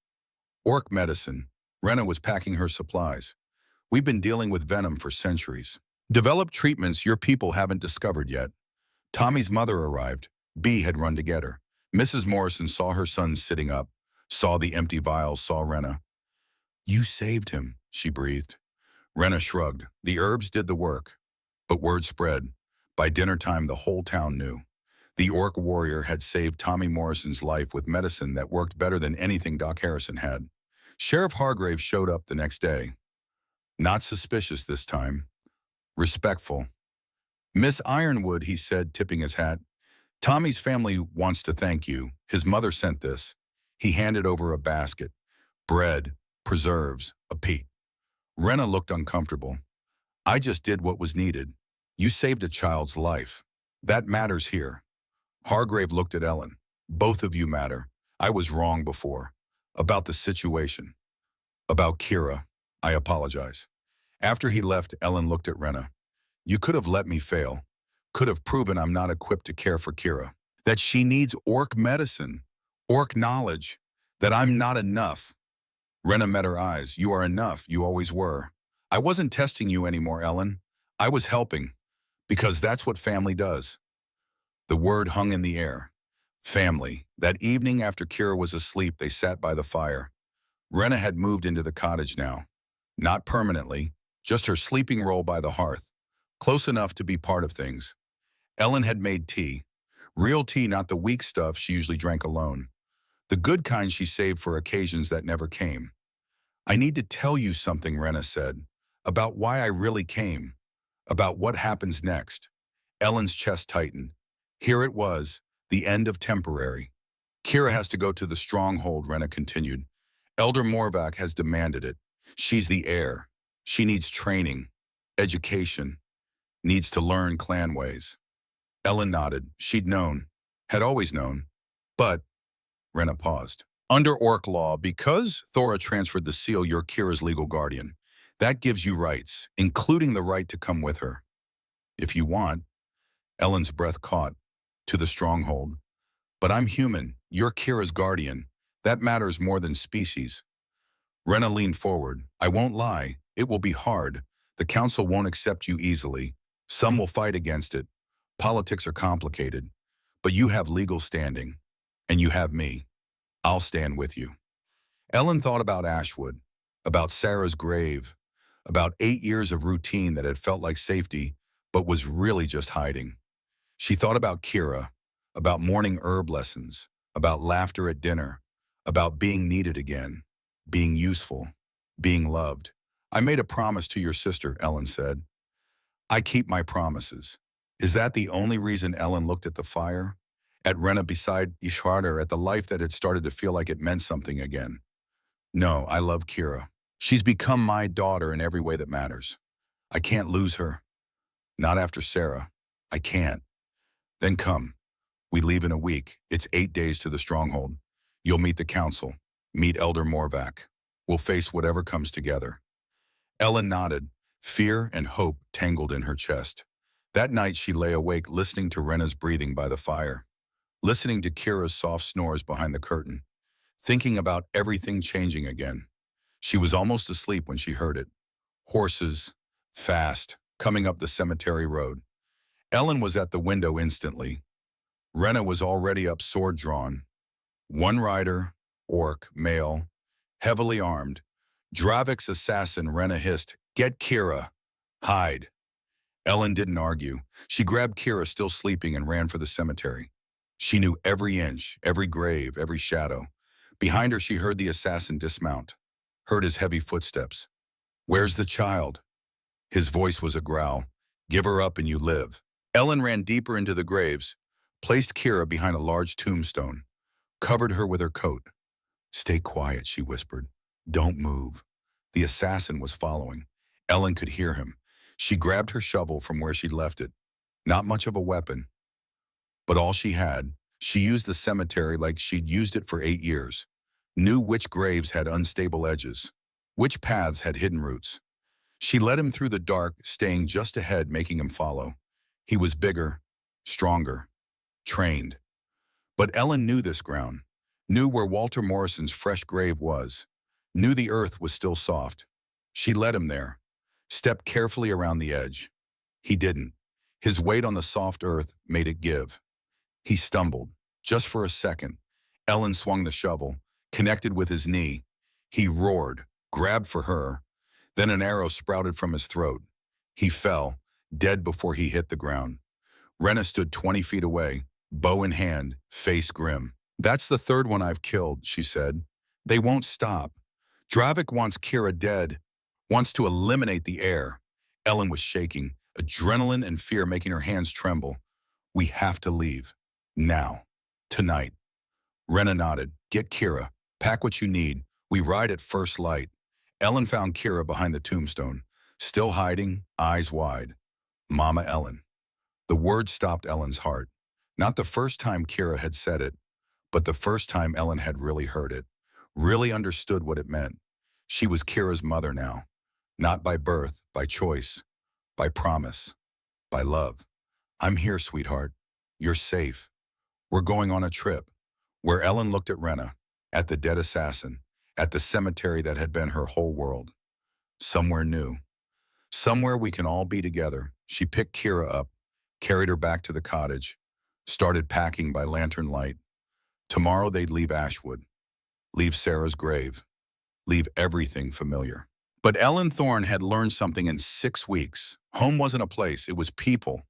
Orc medicine. Rena was packing her supplies. We've been dealing with venom for centuries. Developed treatments your people haven't discovered yet. Tommy's mother arrived. Bee had run to get her. Mrs. Morrison saw her son sitting up, saw the empty vials, saw Rena. You saved him, she breathed. Rena shrugged. The herbs did the work. But word spread. By dinner time, the whole town knew. The orc warrior had saved Tommy Morrison's life with medicine that worked better than anything Doc Harrison had. Sheriff Hargrave showed up the next day. Not suspicious this time. Respectful. Miss Ironwood, he said, tipping his hat. Tommy's family wants to thank you. His mother sent this. He handed over a basket. Bread, preserves, a peat. Rena looked uncomfortable. I just did what was needed. You saved a child's life. That matters here. Hargrave looked at Ellen. Both of you matter. I was wrong before. About the situation. About Kira. I apologize. After he left, Ellen looked at Rena. You could have let me fail. Could have proven I'm not equipped to care for Kira. That she needs orc medicine. Orc knowledge. That I'm not enough. Rena met her eyes. You are enough. You always were. I wasn't testing you anymore, Ellen. I was helping. Because that's what family does. The word hung in the air. Family. That evening after Kira was asleep, they sat by the fire. Rena had moved into the cottage now. Not permanently, just her sleeping roll by the hearth. Close enough to be part of things. Ellen had made tea. Real tea, not the weak stuff she usually drank alone. The good kind she saved for occasions that never came. I need to tell you something, Rena said. About why I really came. About what happens next. Ellen's chest tightened. Here it was, the end of temporary. Kira has to go to the stronghold, Rena continued. Elder Morvac has demanded it. She's the heir. She needs training, education, needs to learn clan ways. Ellen nodded. She'd known, had always known. But, Rena paused. Under Orc law, because Thora transferred the seal, you're Kira's legal guardian. That gives you rights, including the right to come with her. If you want. Ellen's breath caught. To the stronghold. But I'm human. You're Kira's guardian. That matters more than species. Rena leaned forward. I won't lie. It will be hard. The council won't accept you easily. Some will fight against it. Politics are complicated. But you have legal standing. And you have me. I'll stand with you. Ellen thought about Ashwood, about Sarah's grave, about 8 years of routine that had felt like safety, but was really just hiding. She thought about Kira, about morning herb lessons, about laughter at dinner, about being needed again, being useful, being loved. I made a promise to your sister, Ellen said. I keep my promises. Is that the only reason? Ellen looked at the fire? At Rena beside Ishharder, at the life that had started to feel like it meant something again. No, I love Kira. She's become my daughter in every way that matters. I can't lose her. Not after Sarah. I can't. Then come. We leave in a week. It's 8 days to the stronghold. You'll meet the council. Meet Elder Morvac. We'll face whatever comes together. Ellen nodded. Fear and hope tangled in her chest. That night she lay awake listening to Rena's breathing by the fire. Listening to Kira's soft snores behind the curtain. Thinking about everything changing again. She was almost asleep when she heard it. Horses. Fast. Coming up the cemetery road. Ellen was at the window instantly. Rena was already up, sword drawn. One rider, orc, male, heavily armed. Dravik's assassin, Rena hissed, Get Kira. Hide. Ellen didn't argue. She grabbed Kira, still sleeping, and ran for the cemetery. She knew every inch, every grave, every shadow. Behind her she heard the assassin dismount. Heard his heavy footsteps. Where's the child? His voice was a growl. Give her up and you live. Ellen ran deeper into the graves, placed Kira behind a large tombstone, covered her with her coat. Stay quiet, she whispered. Don't move. The assassin was following. Ellen could hear him. She grabbed her shovel from where she'd left it. Not much of a weapon, but all she had. She used the cemetery like she'd used it for 8 years. Knew which graves had unstable edges, which paths had hidden roots. She led him through the dark, staying just ahead, making him follow. He was bigger, stronger, trained. But Ellen knew this ground, knew where Walter Morrison's fresh grave was, knew the earth was still soft. She led him there, stepped carefully around the edge. He didn't. His weight on the soft earth made it give. He stumbled, just for a second. Ellen swung the shovel, connected with his knee. He roared, grabbed for her. Then an arrow sprouted from his throat. He fell, dead before he hit the ground. Rena stood 20 feet away, bow in hand, face grim. "That's the third one I've killed," she said. "They won't stop. Dravik wants Kira dead, wants to eliminate the heir." Ellen was shaking, adrenaline and fear making her hands tremble. "We have to leave. Now. Tonight." Rena nodded. "Get Kira. Pack what you need. We ride at first light." Ellen found Kira behind the tombstone, still hiding, eyes wide. "Mama Ellen." The word stopped Ellen's heart. Not the first time Kira had said it, but the first time Ellen had really heard it, really understood what it meant. She was Kira's mother now. Not by birth, by choice, by promise, by love. "I'm here, sweetheart. You're safe. We're going on a trip." Where Ellen looked at Rena, at the dead assassin, at the cemetery that had been her whole world. Somewhere new. Somewhere we can all be together. She picked Kira up, carried her back to the cottage, started packing by lantern light. Tomorrow they'd leave Ashwood, leave Sarah's grave, leave everything familiar. But Ellen Thorne had learned something in 6 weeks. Home wasn't a place, it was people.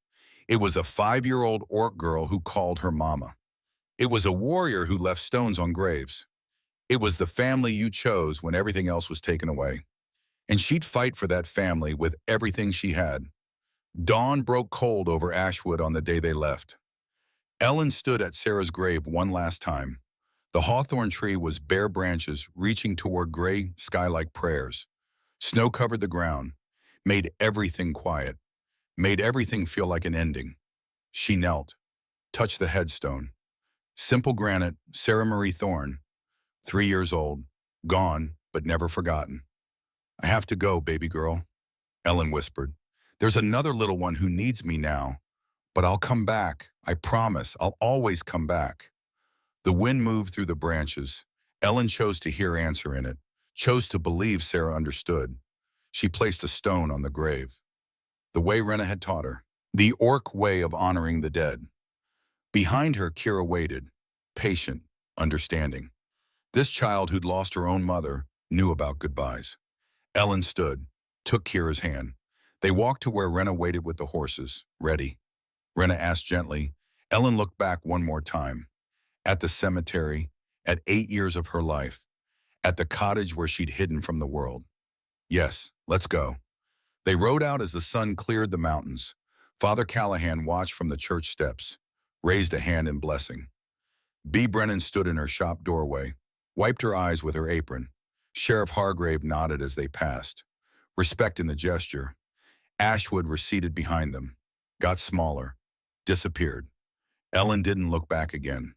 It was a 5-year-old orc girl who called her mama. It was a warrior who left stones on graves. It was the family you chose when everything else was taken away. And she'd fight for that family with everything she had. Dawn broke cold over Ashwood on the day they left. Ellen stood at Sarah's grave one last time. The hawthorn tree was bare branches reaching toward gray sky-like prayers. Snow covered the ground, made everything quiet, made everything feel like an ending. She knelt, touched the headstone. Simple granite, Sarah Marie Thorne, 3 years old, gone, but never forgotten. "I have to go, baby girl," Ellen whispered. "There's another little one who needs me now, but I'll come back. I promise, I'll always come back." The wind moved through the branches. Ellen chose to hear answer in it, chose to believe Sarah understood. She placed a stone on the grave. The way Rena had taught her, the orc way of honoring the dead. Behind her, Kira waited, patient, understanding. This child who'd lost her own mother knew about goodbyes. Ellen stood, took Kira's hand. They walked to where Rena waited with the horses, ready. Rena asked gently. Ellen looked back one more time. At the cemetery, at 8 years of her life, at the cottage where she'd hidden from the world. "Yes, let's go." They rode out as the sun cleared the mountains. Father Callahan watched from the church steps, raised a hand in blessing. B. Brennan stood in her shop doorway, wiped her eyes with her apron. Sheriff Hargrave nodded as they passed, respect in the gesture. Ashwood receded behind them, got smaller, disappeared. Ellen didn't look back again.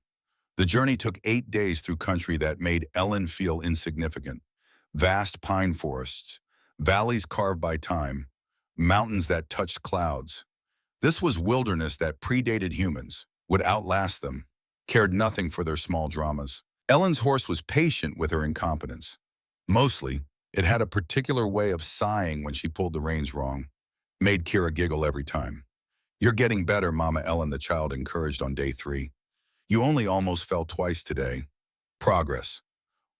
The journey took 8 days through country that made Ellen feel insignificant. Vast pine forests, valleys carved by time, mountains that touched clouds. This was wilderness that predated humans, would outlast them, cared nothing for their small dramas. Ellen's horse was patient with her incompetence. Mostly, it had a particular way of sighing when she pulled the reins wrong. Made Kira giggle every time. "You're getting better, Mama Ellen," the child encouraged on day 3. "You only almost fell twice today." Progress.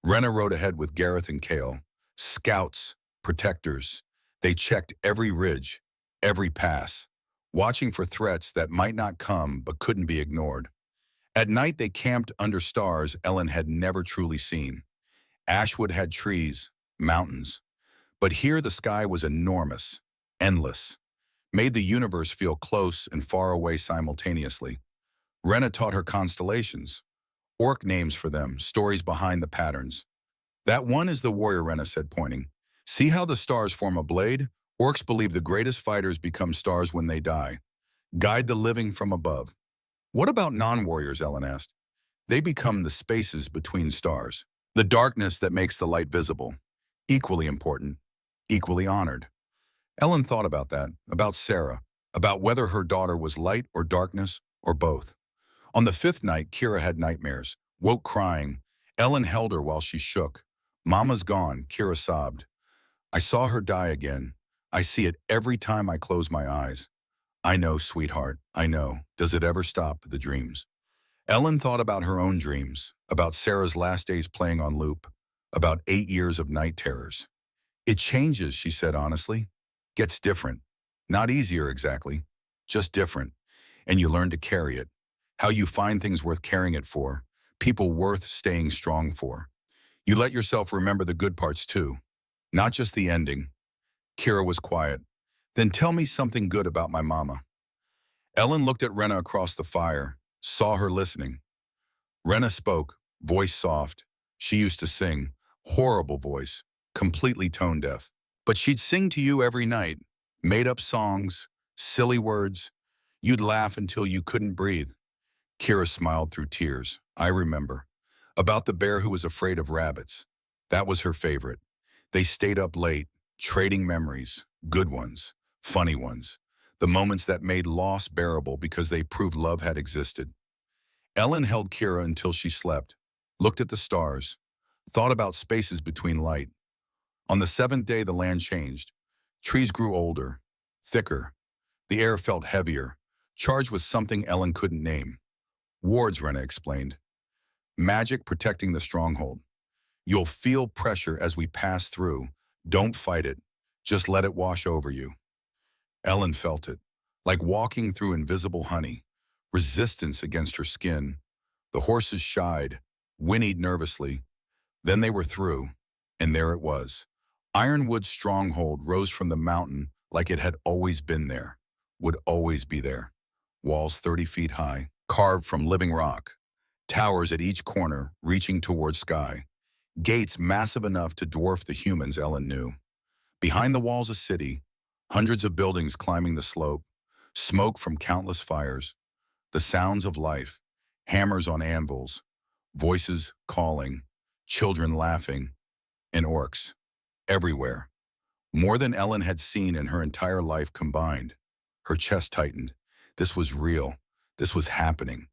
Rena rode ahead with Gareth and Kale. Scouts, protectors. They checked every ridge, every pass, watching for threats that might not come but couldn't be ignored. At night they camped under stars Ellen had never truly seen. Ashwood had trees, mountains. But here the sky was enormous, endless, made the universe feel close and far away simultaneously. Rena taught her constellations, orc names for them, stories behind the patterns. "That one is the warrior," Rena said, pointing. "See how the stars form a blade? Orcs believe the greatest fighters become stars when they die. Guide the living from above." "What about non-warriors?" Ellen asked. "They become the spaces between stars, the darkness that makes the light visible. Equally important, equally honored." Ellen thought about that, about Sarah, about whether her daughter was light or darkness or both. On the fifth night, Kira had nightmares, woke crying. Ellen held her while she shook. Mama's gone, Kira sobbed. I saw her die again. I see it every time I close my eyes. I know, sweetheart, I know. Does it ever stop, the dreams? Ellen thought about her own dreams, about Sarah's last days playing on loop, about 8 years of night terrors. It changes, she said honestly. Gets different. Not easier exactly, just different. And you learn to carry it. How you find things worth caring it for, people worth staying strong for. You let yourself remember the good parts too, not just the ending. Kira was quiet. Then tell me something good about my mama. Ellen looked at Rena across the fire, saw her listening. Rena spoke, voice soft. She used to sing, horrible voice, completely tone deaf. But she'd sing to you every night, made up songs, silly words. You'd laugh until you couldn't breathe. Kira smiled through tears. I remember. About the bear who was afraid of rabbits. That was her favorite. They stayed up late, trading memories, good ones, funny ones, the moments that made loss bearable because they proved love had existed. Ellen held Kira until she slept, looked at the stars, thought about spaces between light. On the seventh day, the land changed. Trees grew older, thicker. The air felt heavier, charged with something Ellen couldn't name. Wards, Rena explained. Magic protecting the stronghold. You'll feel pressure as we pass through. Don't fight it. Just let it wash over you. Ellen felt it, like walking through invisible honey, resistance against her skin. The horses shied, whinnied nervously. Then they were through, and there it was. Ironwood's stronghold rose from the mountain like it had always been there, would always be there. Walls 30 feet high, carved from living rock. Towers at each corner, reaching toward sky. Gates massive enough to dwarf the humans Ellen knew. Behind the walls a city, hundreds of buildings climbing the slope, smoke from countless fires, the sounds of life, hammers on anvils, voices calling, children laughing, and orcs. Everywhere. More than Ellen had seen in her entire life combined. Her chest tightened. This was real. This was happening.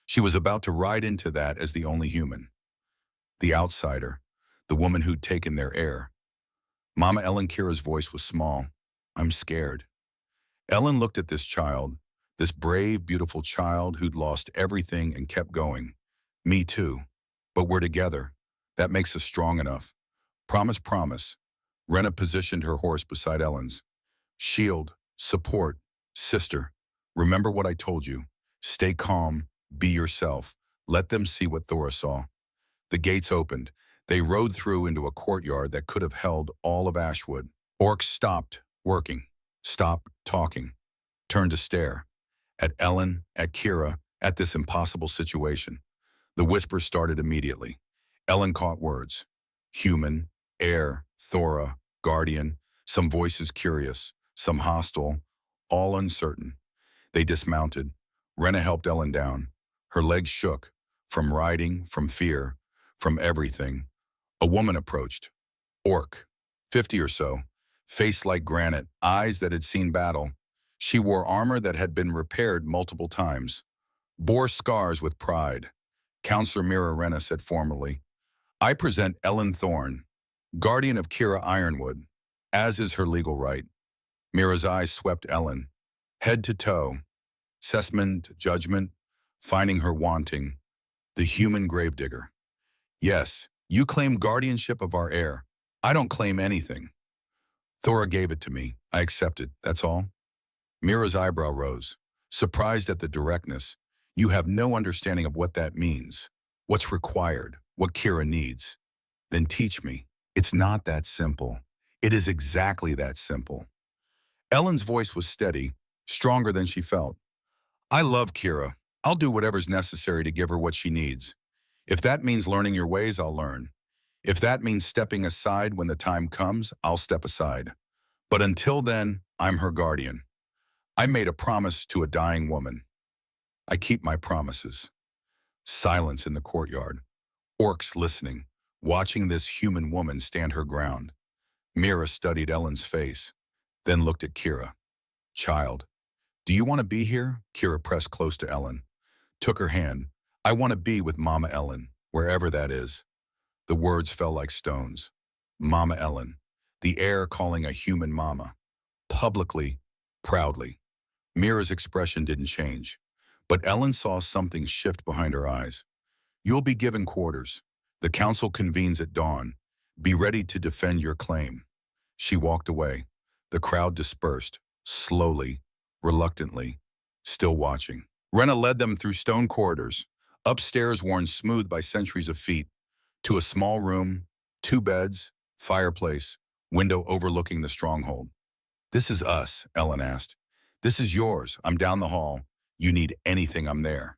She was about to ride into that as the only human. The outsider, the woman who'd taken their air. Mama Ellen Kira's voice was small. I'm scared. Ellen looked at this child, this brave, beautiful child who'd lost everything and kept going. Me too. But we're together. That makes us strong enough. Promise, promise. Rena positioned her horse beside Ellen's. Shield, support, sister. Remember what I told you. Stay calm, be yourself. Let them see what Thora saw. The gates opened. They rode through into a courtyard that could have held all of Ashwood. Orcs stopped working, stopped talking, turned to stare. At Ellen, at Kira, at this impossible situation. The whispers started immediately. Ellen caught words. Human, air, Thora, guardian, some voices curious, some hostile, all uncertain. They dismounted. Rena helped Ellen down. Her legs shook, from riding, from fear, from everything. A woman approached. Orc, 50 or so, face like granite, eyes that had seen battle. She wore armor that had been repaired multiple times. Bore scars with pride. Counselor Mira Rena said formally, I present Ellen Thorne, guardian of Kira Ironwood, as is her legal right. Mira's eyes swept Ellen, head to toe. Assessment, judgment, finding her wanting. The human gravedigger. Yes, you claim guardianship of our heir. I don't claim anything. Thora gave it to me. I accept it, that's all. Mira's eyebrow rose, surprised at the directness. You have no understanding of what that means, what's required, what Kira needs. Then teach me. It's not that simple. It is exactly that simple. Ellen's voice was steady, stronger than she felt. I love Kira. I'll do whatever's necessary to give her what she needs. If that means learning your ways, I'll learn. If that means stepping aside when the time comes, I'll step aside. But until then, I'm her guardian. I made a promise to a dying woman. I keep my promises. Silence in the courtyard. Orcs listening, watching this human woman stand her ground. Mira studied Ellen's face, then looked at Kira. Child, do you want to be here? Kira pressed close to Ellen. took her hand. I want to be with Mama Ellen, wherever that is. The words fell like stones. Mama Ellen, the air calling a human mama. Publicly, proudly. Mira's expression didn't change, but Ellen saw something shift behind her eyes. You'll be given quarters. The council convenes at dawn. Be ready to defend your claim. She walked away. The crowd dispersed, slowly, reluctantly, still watching. Rena led them through stone corridors, upstairs worn smooth by centuries of feet, to a small room, 2 beds, fireplace, window overlooking the stronghold. This is us, Ellen asked. This is yours. I'm down the hall. You need anything, I'm there.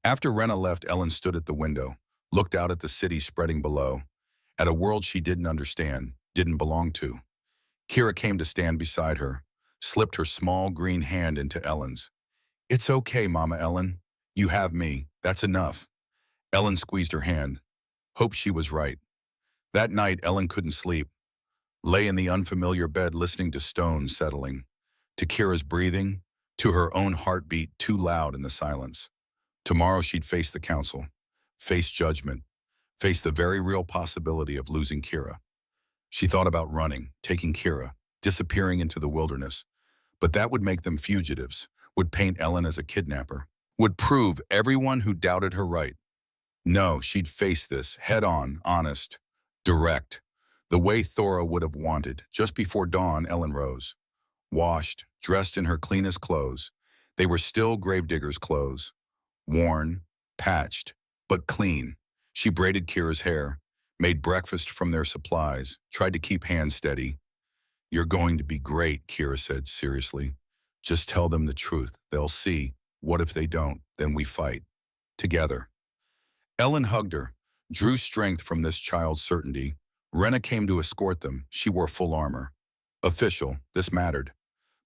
After Rena left, Ellen stood at the window, looked out at the city spreading below, at a world she didn't understand, didn't belong to. Kira came to stand beside her, slipped her small green hand into Ellen's. It's okay, Mama Ellen. You have me. That's enough. Ellen squeezed her hand. Hoped she was right. That night, Ellen couldn't sleep. Lay in the unfamiliar bed listening to stones settling, to Kira's breathing, to her own heartbeat too loud in the silence. Tomorrow she'd face the council, face judgment, face the very real possibility of losing Kira. She thought about running, taking Kira, disappearing into the wilderness. But that would make them fugitives, would paint Ellen as a kidnapper, would prove everyone who doubted her right. No, she'd face this, head-on, honest, direct, the way Thora would have wanted. Just before dawn, Ellen rose. Washed, dressed in her cleanest clothes. They were still Gravedigger's clothes. Worn, patched, but clean. She braided Kira's hair, made breakfast from their supplies, tried to keep hands steady. You're going to be great, Kira said seriously. Just tell them the truth. They'll see. What if they don't? Then we fight. Together. Ellen hugged her, drew strength from this child's certainty. Rena came to escort them. She wore full armor. Official, this mattered.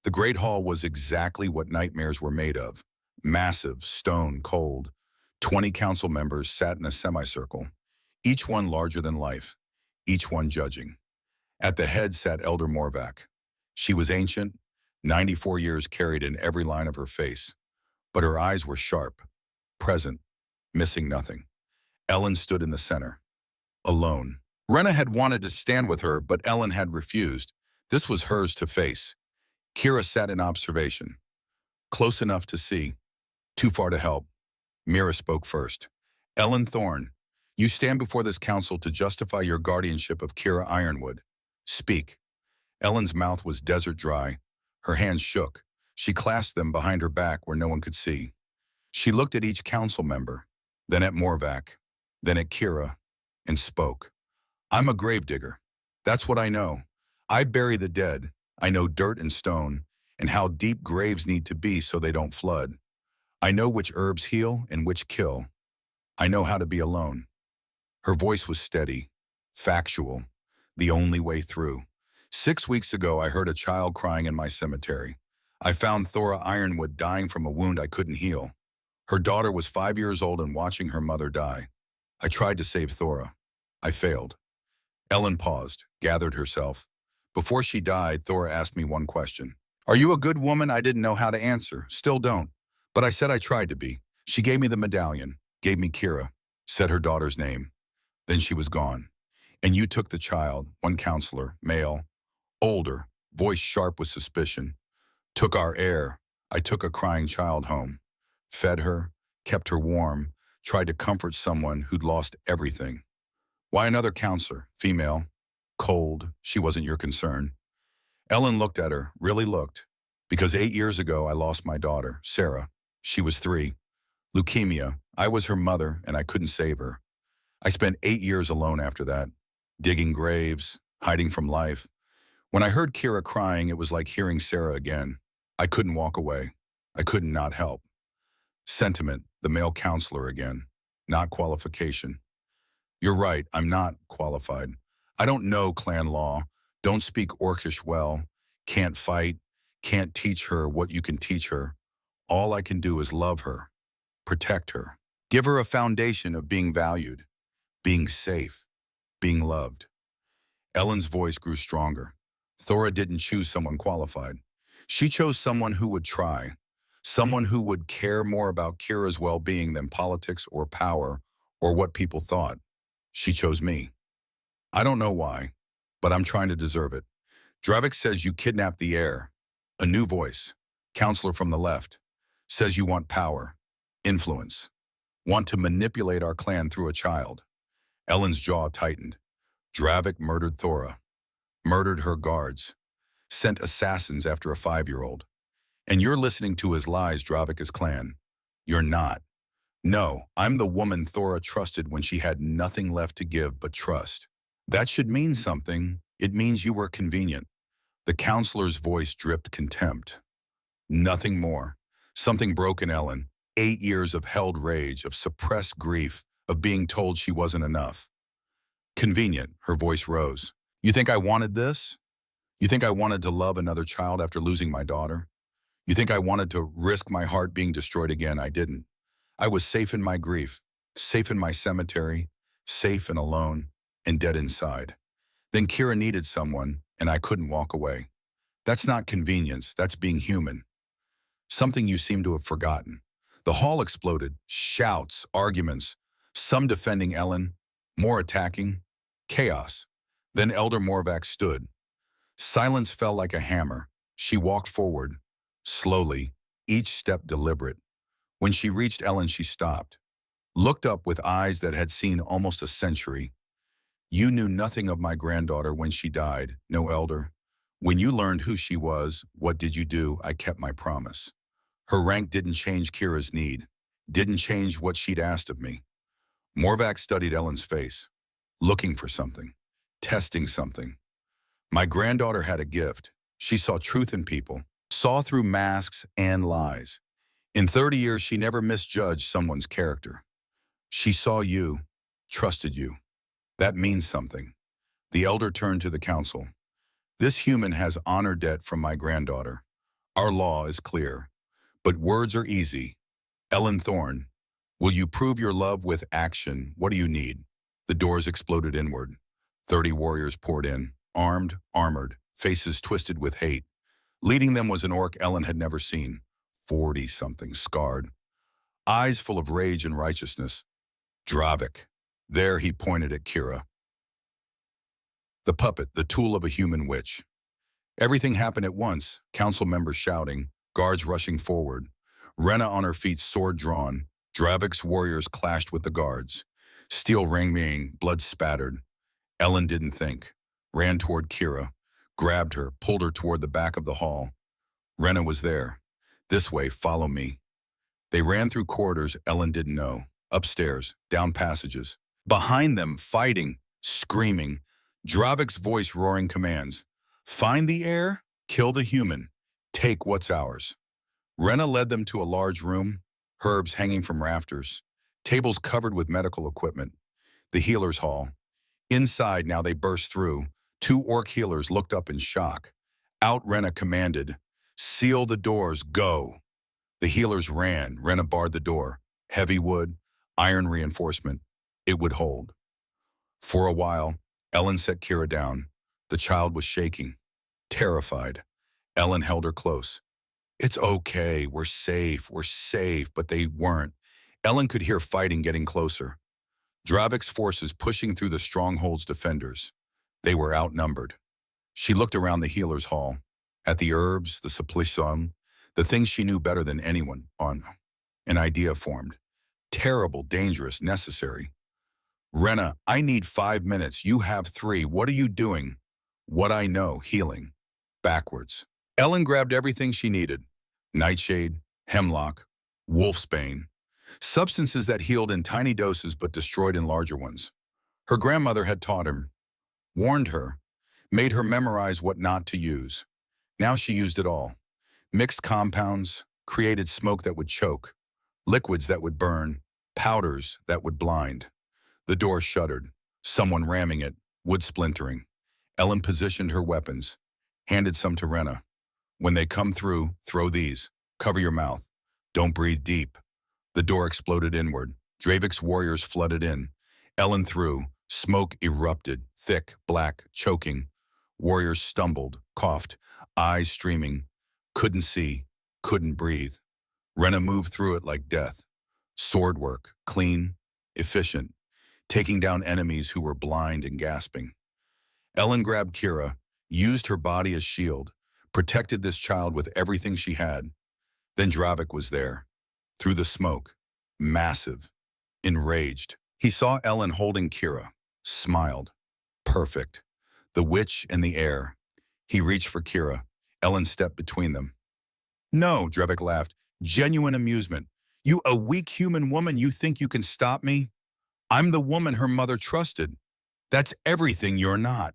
The Great Hall was exactly what nightmares were made of. Massive, stone, cold. 20 council members sat in a semicircle, each one larger than life, each one judging. At the head sat Elder Morvac. She was ancient, 94 years carried in every line of her face, but her eyes were sharp, present, missing nothing. Ellen stood in the center, alone. Rena had wanted to stand with her, but Ellen had refused. This was hers to face. Kira sat in observation, close enough to see, too far to help. Mira spoke first. Ellen Thorne, you stand before this council to justify your guardianship of Kira Ironwood. Speak. Ellen's mouth was desert dry. Her hands shook. She clasped them behind her back where no one could see. She looked at each council member, then at Morvac, then at Kira, and spoke. I'm a gravedigger. That's what I know. I bury the dead. I know dirt and stone, and how deep graves need to be so they don't flood. I know which herbs heal and which kill. I know how to be alone. Her voice was steady, factual, the only way through. 6 weeks ago, I heard a child crying in my cemetery. I found Thora Ironwood dying from a wound I couldn't heal. Her daughter was 5 years old and watching her mother die. I tried to save Thora. I failed. Ellen paused, gathered herself. Before she died, Thora asked me one question. Are you a good woman? I didn't know how to answer. Still don't. But I said I tried to be. She gave me the medallion, gave me Kira, said her daughter's name. Then she was gone. And you took the child, one counselor, male, older, voice sharp with suspicion. Took our air. I took a crying child home. Fed her, kept her warm, tried to comfort someone who'd lost everything. Why another counselor, female, cold, she wasn't your concern. Ellen looked at her, really looked. Because 8 years ago, I lost my daughter, Sarah. She was 3. Leukemia. I was her mother, and I couldn't save her. I spent 8 years alone after that, digging graves, hiding from life. When I heard Kira crying, it was like hearing Sarah again. I couldn't walk away. I couldn't not help. Sentiment, the male counselor again, not qualification. You're right, I'm not qualified. I don't know clan law, don't speak Orcish well, can't fight, can't teach her what you can teach her. All I can do is love her, protect her, give her a foundation of being valued, being safe, being loved. Ellen's voice grew stronger. Thora didn't choose someone qualified. She chose someone who would try, Someone who would care more about Kira's well-being than politics or power or what people thought. She chose me. I don't know why, but I'm trying to deserve it. Dravik says you kidnapped the heir. A new voice, counselor from the left, says you want power, influence, want to manipulate our clan through a child. Ellen's jaw tightened. Dravik murdered Thora, murdered her guards, sent assassins after a 5-year-old. And you're listening to his lies, Dravik's clan. You're not. No, I'm the woman Thora trusted when she had nothing left to give but trust. That should mean something. It means you were convenient. The counselor's voice dripped contempt. Nothing more. Something broke in Ellen. 8 years of held rage, of suppressed grief, of being told she wasn't enough. Convenient, her voice rose. You think I wanted this? You think I wanted to love another child after losing my daughter? You think I wanted to risk my heart being destroyed again? I didn't. I was safe in my grief, safe in my cemetery, safe and alone, and dead inside. Then Kira needed someone, and I couldn't walk away. That's not convenience, that's being human. Something you seem to have forgotten. The hall exploded, shouts, arguments, some defending Ellen, more attacking, chaos. Then Elder Morvac stood. Silence fell like a hammer. She walked forward, slowly, each step deliberate. When she reached Ellen, she stopped, looked up with eyes that had seen almost a century. You knew nothing of my granddaughter when she died, no elder. When you learned who she was, what did you do? I kept my promise. Her rank didn't change Kira's need, didn't change what she'd asked of me. Morvac studied Ellen's face, looking for something, testing something. My granddaughter had a gift. She saw truth in people, saw through masks and lies. In 30 years, she never misjudged someone's character. She saw you, trusted you. That means something. The elder turned to the council. This human has honor debt from my granddaughter. Our law is clear, but words are easy. Ellen Thorne, will you prove your love with action? What do you need? The doors exploded inward. 30 warriors poured in, armed, armored, faces twisted with hate. Leading them was an orc Ellen had never seen, 40-something, scarred, eyes full of rage and righteousness. Dravik. There he pointed at Kira. The puppet, the tool of a human witch. Everything happened at once, council members shouting, guards rushing forward. Rena on her feet, sword drawn. Dravik's warriors clashed with the guards. Steel ringing, blood spattered. Ellen didn't think. Ran toward Kira, grabbed her, pulled her toward the back of the hall. Rena was there. This way, follow me. They ran through corridors Ellen didn't know. Upstairs, down passages. Behind them, fighting, screaming. Dravik's voice roaring commands. Find the heir, kill the human, take what's ours. Rena led them to a large room, herbs hanging from rafters, tables covered with medical equipment. The healer's hall. Inside now they burst through. 2 orc healers looked up in shock. Out Rena commanded, seal the doors, go. The healers ran. Rena barred the door. Heavy wood, iron reinforcement. It would hold. For a while, Ellen set Kira down. The child was shaking, terrified. Ellen held her close. It's okay, we're safe, but they weren't. Ellen could hear fighting getting closer. Dravik's forces pushing through the stronghold's defenders. They were outnumbered. She looked around the healer's hall, at the herbs, the supplicum, the things she knew better than anyone on. An idea formed. Terrible, dangerous, necessary. Rena, I need 5 minutes. You have 3. What are you doing? What I know, healing. Backwards. Ellen grabbed everything she needed. Nightshade, hemlock, wolfsbane. Substances that healed in tiny doses but destroyed in larger ones. Her grandmother had taught him, warned her, made her memorize what not to use. Now she used it all. Mixed compounds, created smoke that would choke, liquids that would burn, powders that would blind. The door shuddered, someone ramming it, wood splintering. Ellen positioned her weapons, handed some to Rena. When they come through, throw these. Cover your mouth. Don't breathe deep. The door exploded inward. Dravik's warriors flooded in. Ellen threw. Smoke erupted, thick, black, choking. Warriors stumbled, coughed, eyes streaming. Couldn't see, couldn't breathe. Rena moved through it like death. Sword work, clean, efficient, taking down enemies who were blind and gasping. Ellen grabbed Kira, used her body as shield, protected this child with everything she had. Then Dravik was there, through the smoke, massive, enraged. He saw Ellen holding Kira, smiled. Perfect. The witch and the air. He reached for Kira. Ellen stepped between them. No, Dravik laughed. Genuine amusement. You, a weak human woman, you think you can stop me? I'm the woman her mother trusted. That's everything you're not.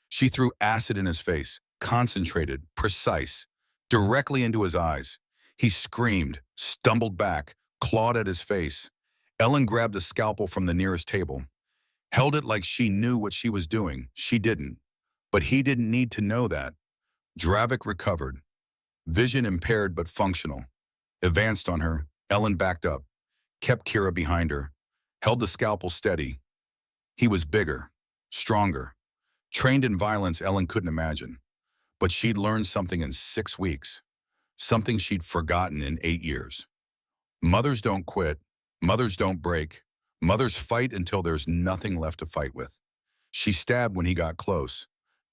She threw acid in his face, concentrated, precise, directly into his eyes. He screamed, stumbled back, clawed at his face. Ellen grabbed a scalpel from the nearest table, held it like she knew what she was doing. She didn't. But he didn't need to know that. Dravik recovered. Vision impaired but functional. Advanced on her. Ellen backed up, kept Kira behind her, held the scalpel steady. He was bigger, stronger, trained in violence Ellen couldn't imagine. But she'd learned something in 6 weeks, something she'd forgotten in 8 years. Mothers don't quit. Mothers don't break. Mothers fight until there's nothing left to fight with. She stabbed when he got close,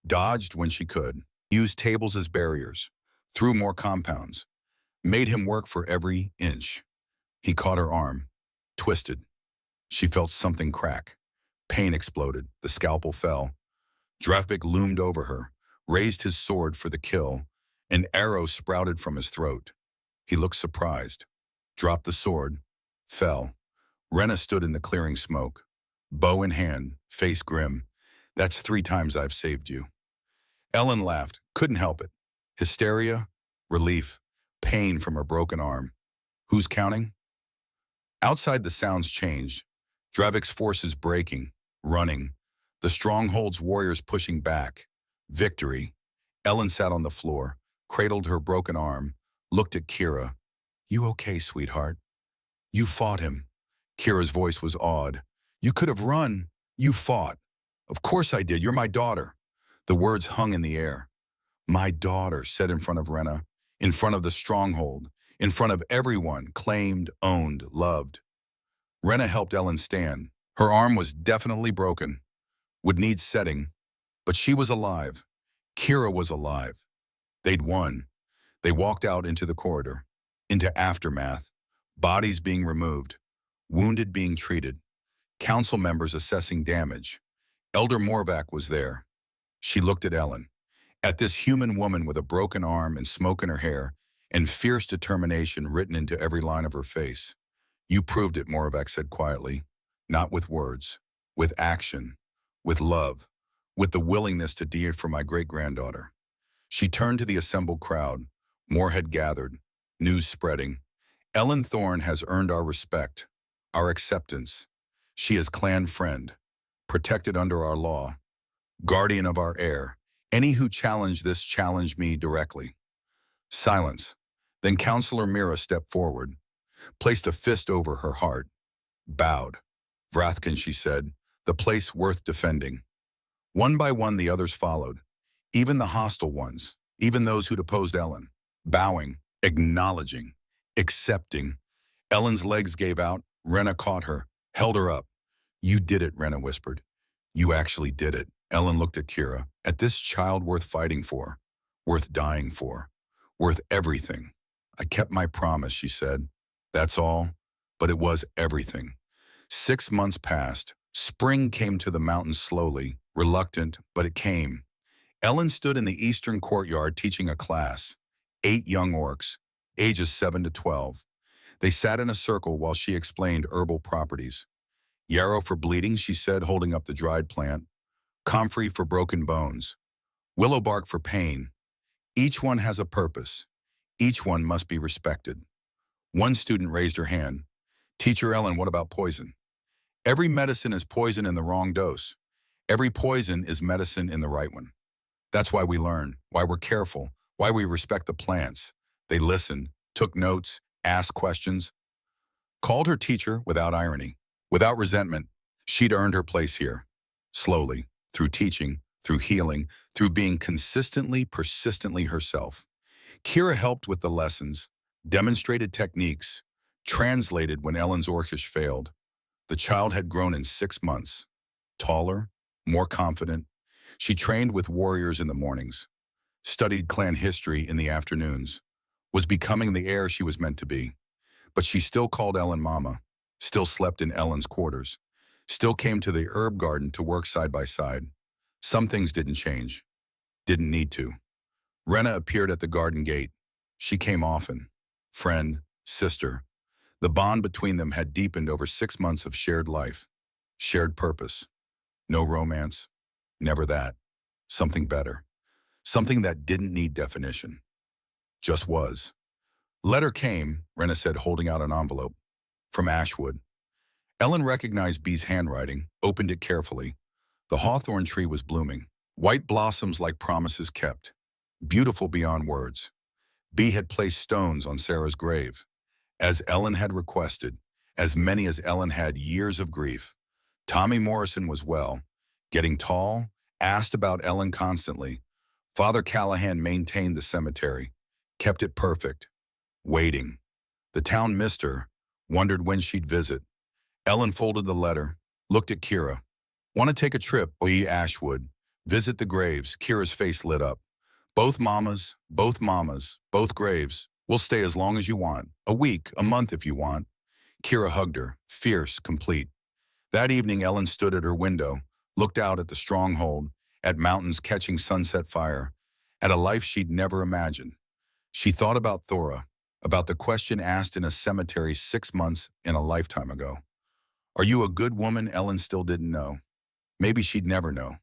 dodged when she could, used tables as barriers, threw more compounds, made him work for every inch. He caught her arm, twisted. She felt something crack. Pain exploded. The scalpel fell. Dravik loomed over her, raised his sword for the kill. An arrow sprouted from his throat. He looked surprised, dropped the sword, fell. Rena stood in the clearing smoke, bow in hand, face grim. That's 3 times I've saved you. Ellen laughed, couldn't help it. Hysteria, relief, pain from her broken arm. Who's counting? Outside the sounds changed. Dravik's forces breaking, running. The stronghold's warriors pushing back. Victory. Ellen sat on the floor, cradled her broken arm, looked at Kira. You okay, sweetheart? You fought him. Kira's voice was awed. You could have run. You fought. Of course I did. You're my daughter. The words hung in the air. My daughter, said in front of Rena, in front of the stronghold, in front of everyone, claimed, owned, loved. Rena helped Ellen stand. Her arm was definitely broken, would need setting, but she was alive. Kira was alive. They'd won. They walked out into the corridor, into aftermath, bodies being removed, wounded being treated, council members assessing damage. Elder Morvac was there. She looked at Ellen, at this human woman with a broken arm and smoke in her hair and fierce determination written into every line of her face. You proved it, Morvac said quietly, not with words, with action, with love, with the willingness to do it for my great-granddaughter. She turned to the assembled crowd. More had gathered, news spreading. Ellen Thorne has earned our respect, our acceptance. She is clan friend, protected under our law, guardian of our heir. Any who challenge this challenge me directly. Silence. Then Counselor Mira stepped forward, placed a fist over her heart, bowed. Vrathkin, she said, the place worth defending. One by one the others followed, even the hostile ones, even those who'd opposed Ellen, bowing, acknowledging, accepting. Ellen's legs gave out. Rena caught her, held her up. You did it, Rena whispered. You actually did it. Ellen looked at Kira, at this child worth fighting for, worth dying for, worth everything. I kept my promise, she said. That's all, but it was everything. 6 months passed. Spring came to the mountains slowly, reluctant, but it came. Ellen stood in the eastern courtyard teaching a class, 8 young orcs, ages 7 to 12. They sat in a circle while she explained herbal properties. Yarrow for bleeding, she said, holding up the dried plant. Comfrey for broken bones. Willow bark for pain. Each one has a purpose. Each one must be respected. One student raised her hand. Teacher Ellen, what about poison? Every medicine is poison in the wrong dose. Every poison is medicine in the right one. That's why we learn, why we're careful, why we respect the plants. They listened, took notes, asked questions. Called her teacher without irony, without resentment. She'd earned her place here. Slowly, through teaching, through healing, through being consistently, persistently herself. Kira helped with the lessons, demonstrated techniques, translated when Ellen's orcish failed. The child had grown in 6 months, taller, more confident. She trained with warriors in the mornings, studied clan history in the afternoons, was becoming the heir she was meant to be. But she still called Ellen Mama, still slept in Ellen's quarters, still came to the herb garden to work side by side. Some things didn't change, didn't need to. Rena appeared at the garden gate. She came often. Friend, sister. The bond between them had deepened over 6 months of shared life, shared purpose. No romance, never that. Something better. Something that didn't need definition. Just was. Letter came, Rena said, holding out an envelope. From Ashwood. Ellen recognized Bee's handwriting, opened it carefully. The hawthorn tree was blooming. White blossoms like promises kept. Beautiful beyond words. Bee had placed stones on Sarah's grave. As Ellen had requested, as many as Ellen had years of grief. Tommy Morrison was well, getting tall, asked about Ellen constantly. Father Callahan maintained the cemetery, kept it perfect. Waiting. The town missed her, wondered when she'd visit. Ellen folded the letter, looked at Kira. Want to take a trip, OE Ashwood? Visit the graves. Kira's face lit up. Both mamas, both graves. We'll stay as long as you want. A week, a month if you want. Kira hugged her, fierce, complete. That evening, Ellen stood at her window, looked out at the stronghold, at mountains catching sunset fire, at a life she'd never imagined. She thought about Thora, about the question asked in a cemetery 6 months in a lifetime ago. Are you a good woman? Ellen still didn't know. Maybe she'd never know.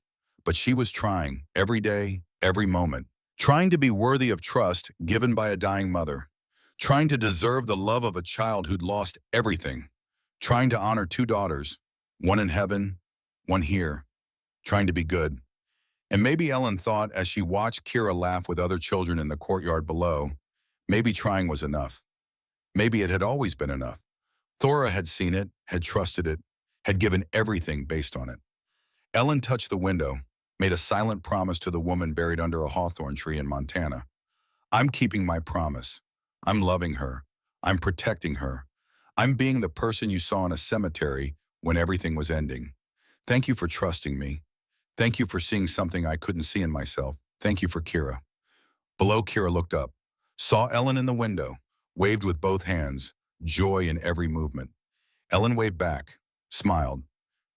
But she was trying, every day, every moment. Trying to be worthy of trust given by a dying mother. Trying to deserve the love of a child who'd lost everything. Trying to honor 2 daughters, one in heaven, one here. Trying to be good. And maybe Ellen thought as she watched Kira laugh with other children in the courtyard below, maybe trying was enough. Maybe it had always been enough. Thora had seen it, had trusted it, had given everything based on it. Ellen touched the window, made a silent promise to the woman buried under a hawthorn tree in Montana. I'm keeping my promise. I'm loving her. I'm protecting her. I'm being the person you saw in a cemetery when everything was ending. Thank you for trusting me. Thank you for seeing something I couldn't see in myself. Thank you for Kira. Below, Kira looked up, saw Ellen in the window, waved with both hands, joy in every movement. Ellen waved back, smiled.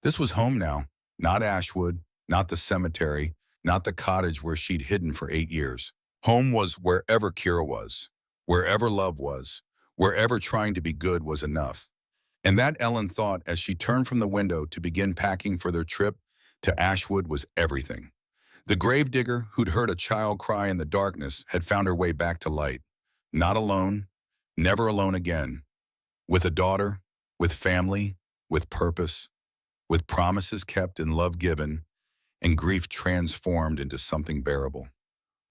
This was home now, not Ashwood, not the cemetery, not the cottage where she'd hidden for 8 years. Home was wherever Kira was, wherever love was, wherever trying to be good was enough. And that, Ellen thought as she turned from the window to begin packing for their trip to Ashwood, was everything. The gravedigger who'd heard a child cry in the darkness had found her way back to light. Not alone, never alone again. With a daughter, with family, with purpose, with promises kept and love given, and grief transformed into something bearable.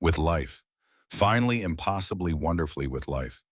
With life, finally, impossibly, wonderfully with life.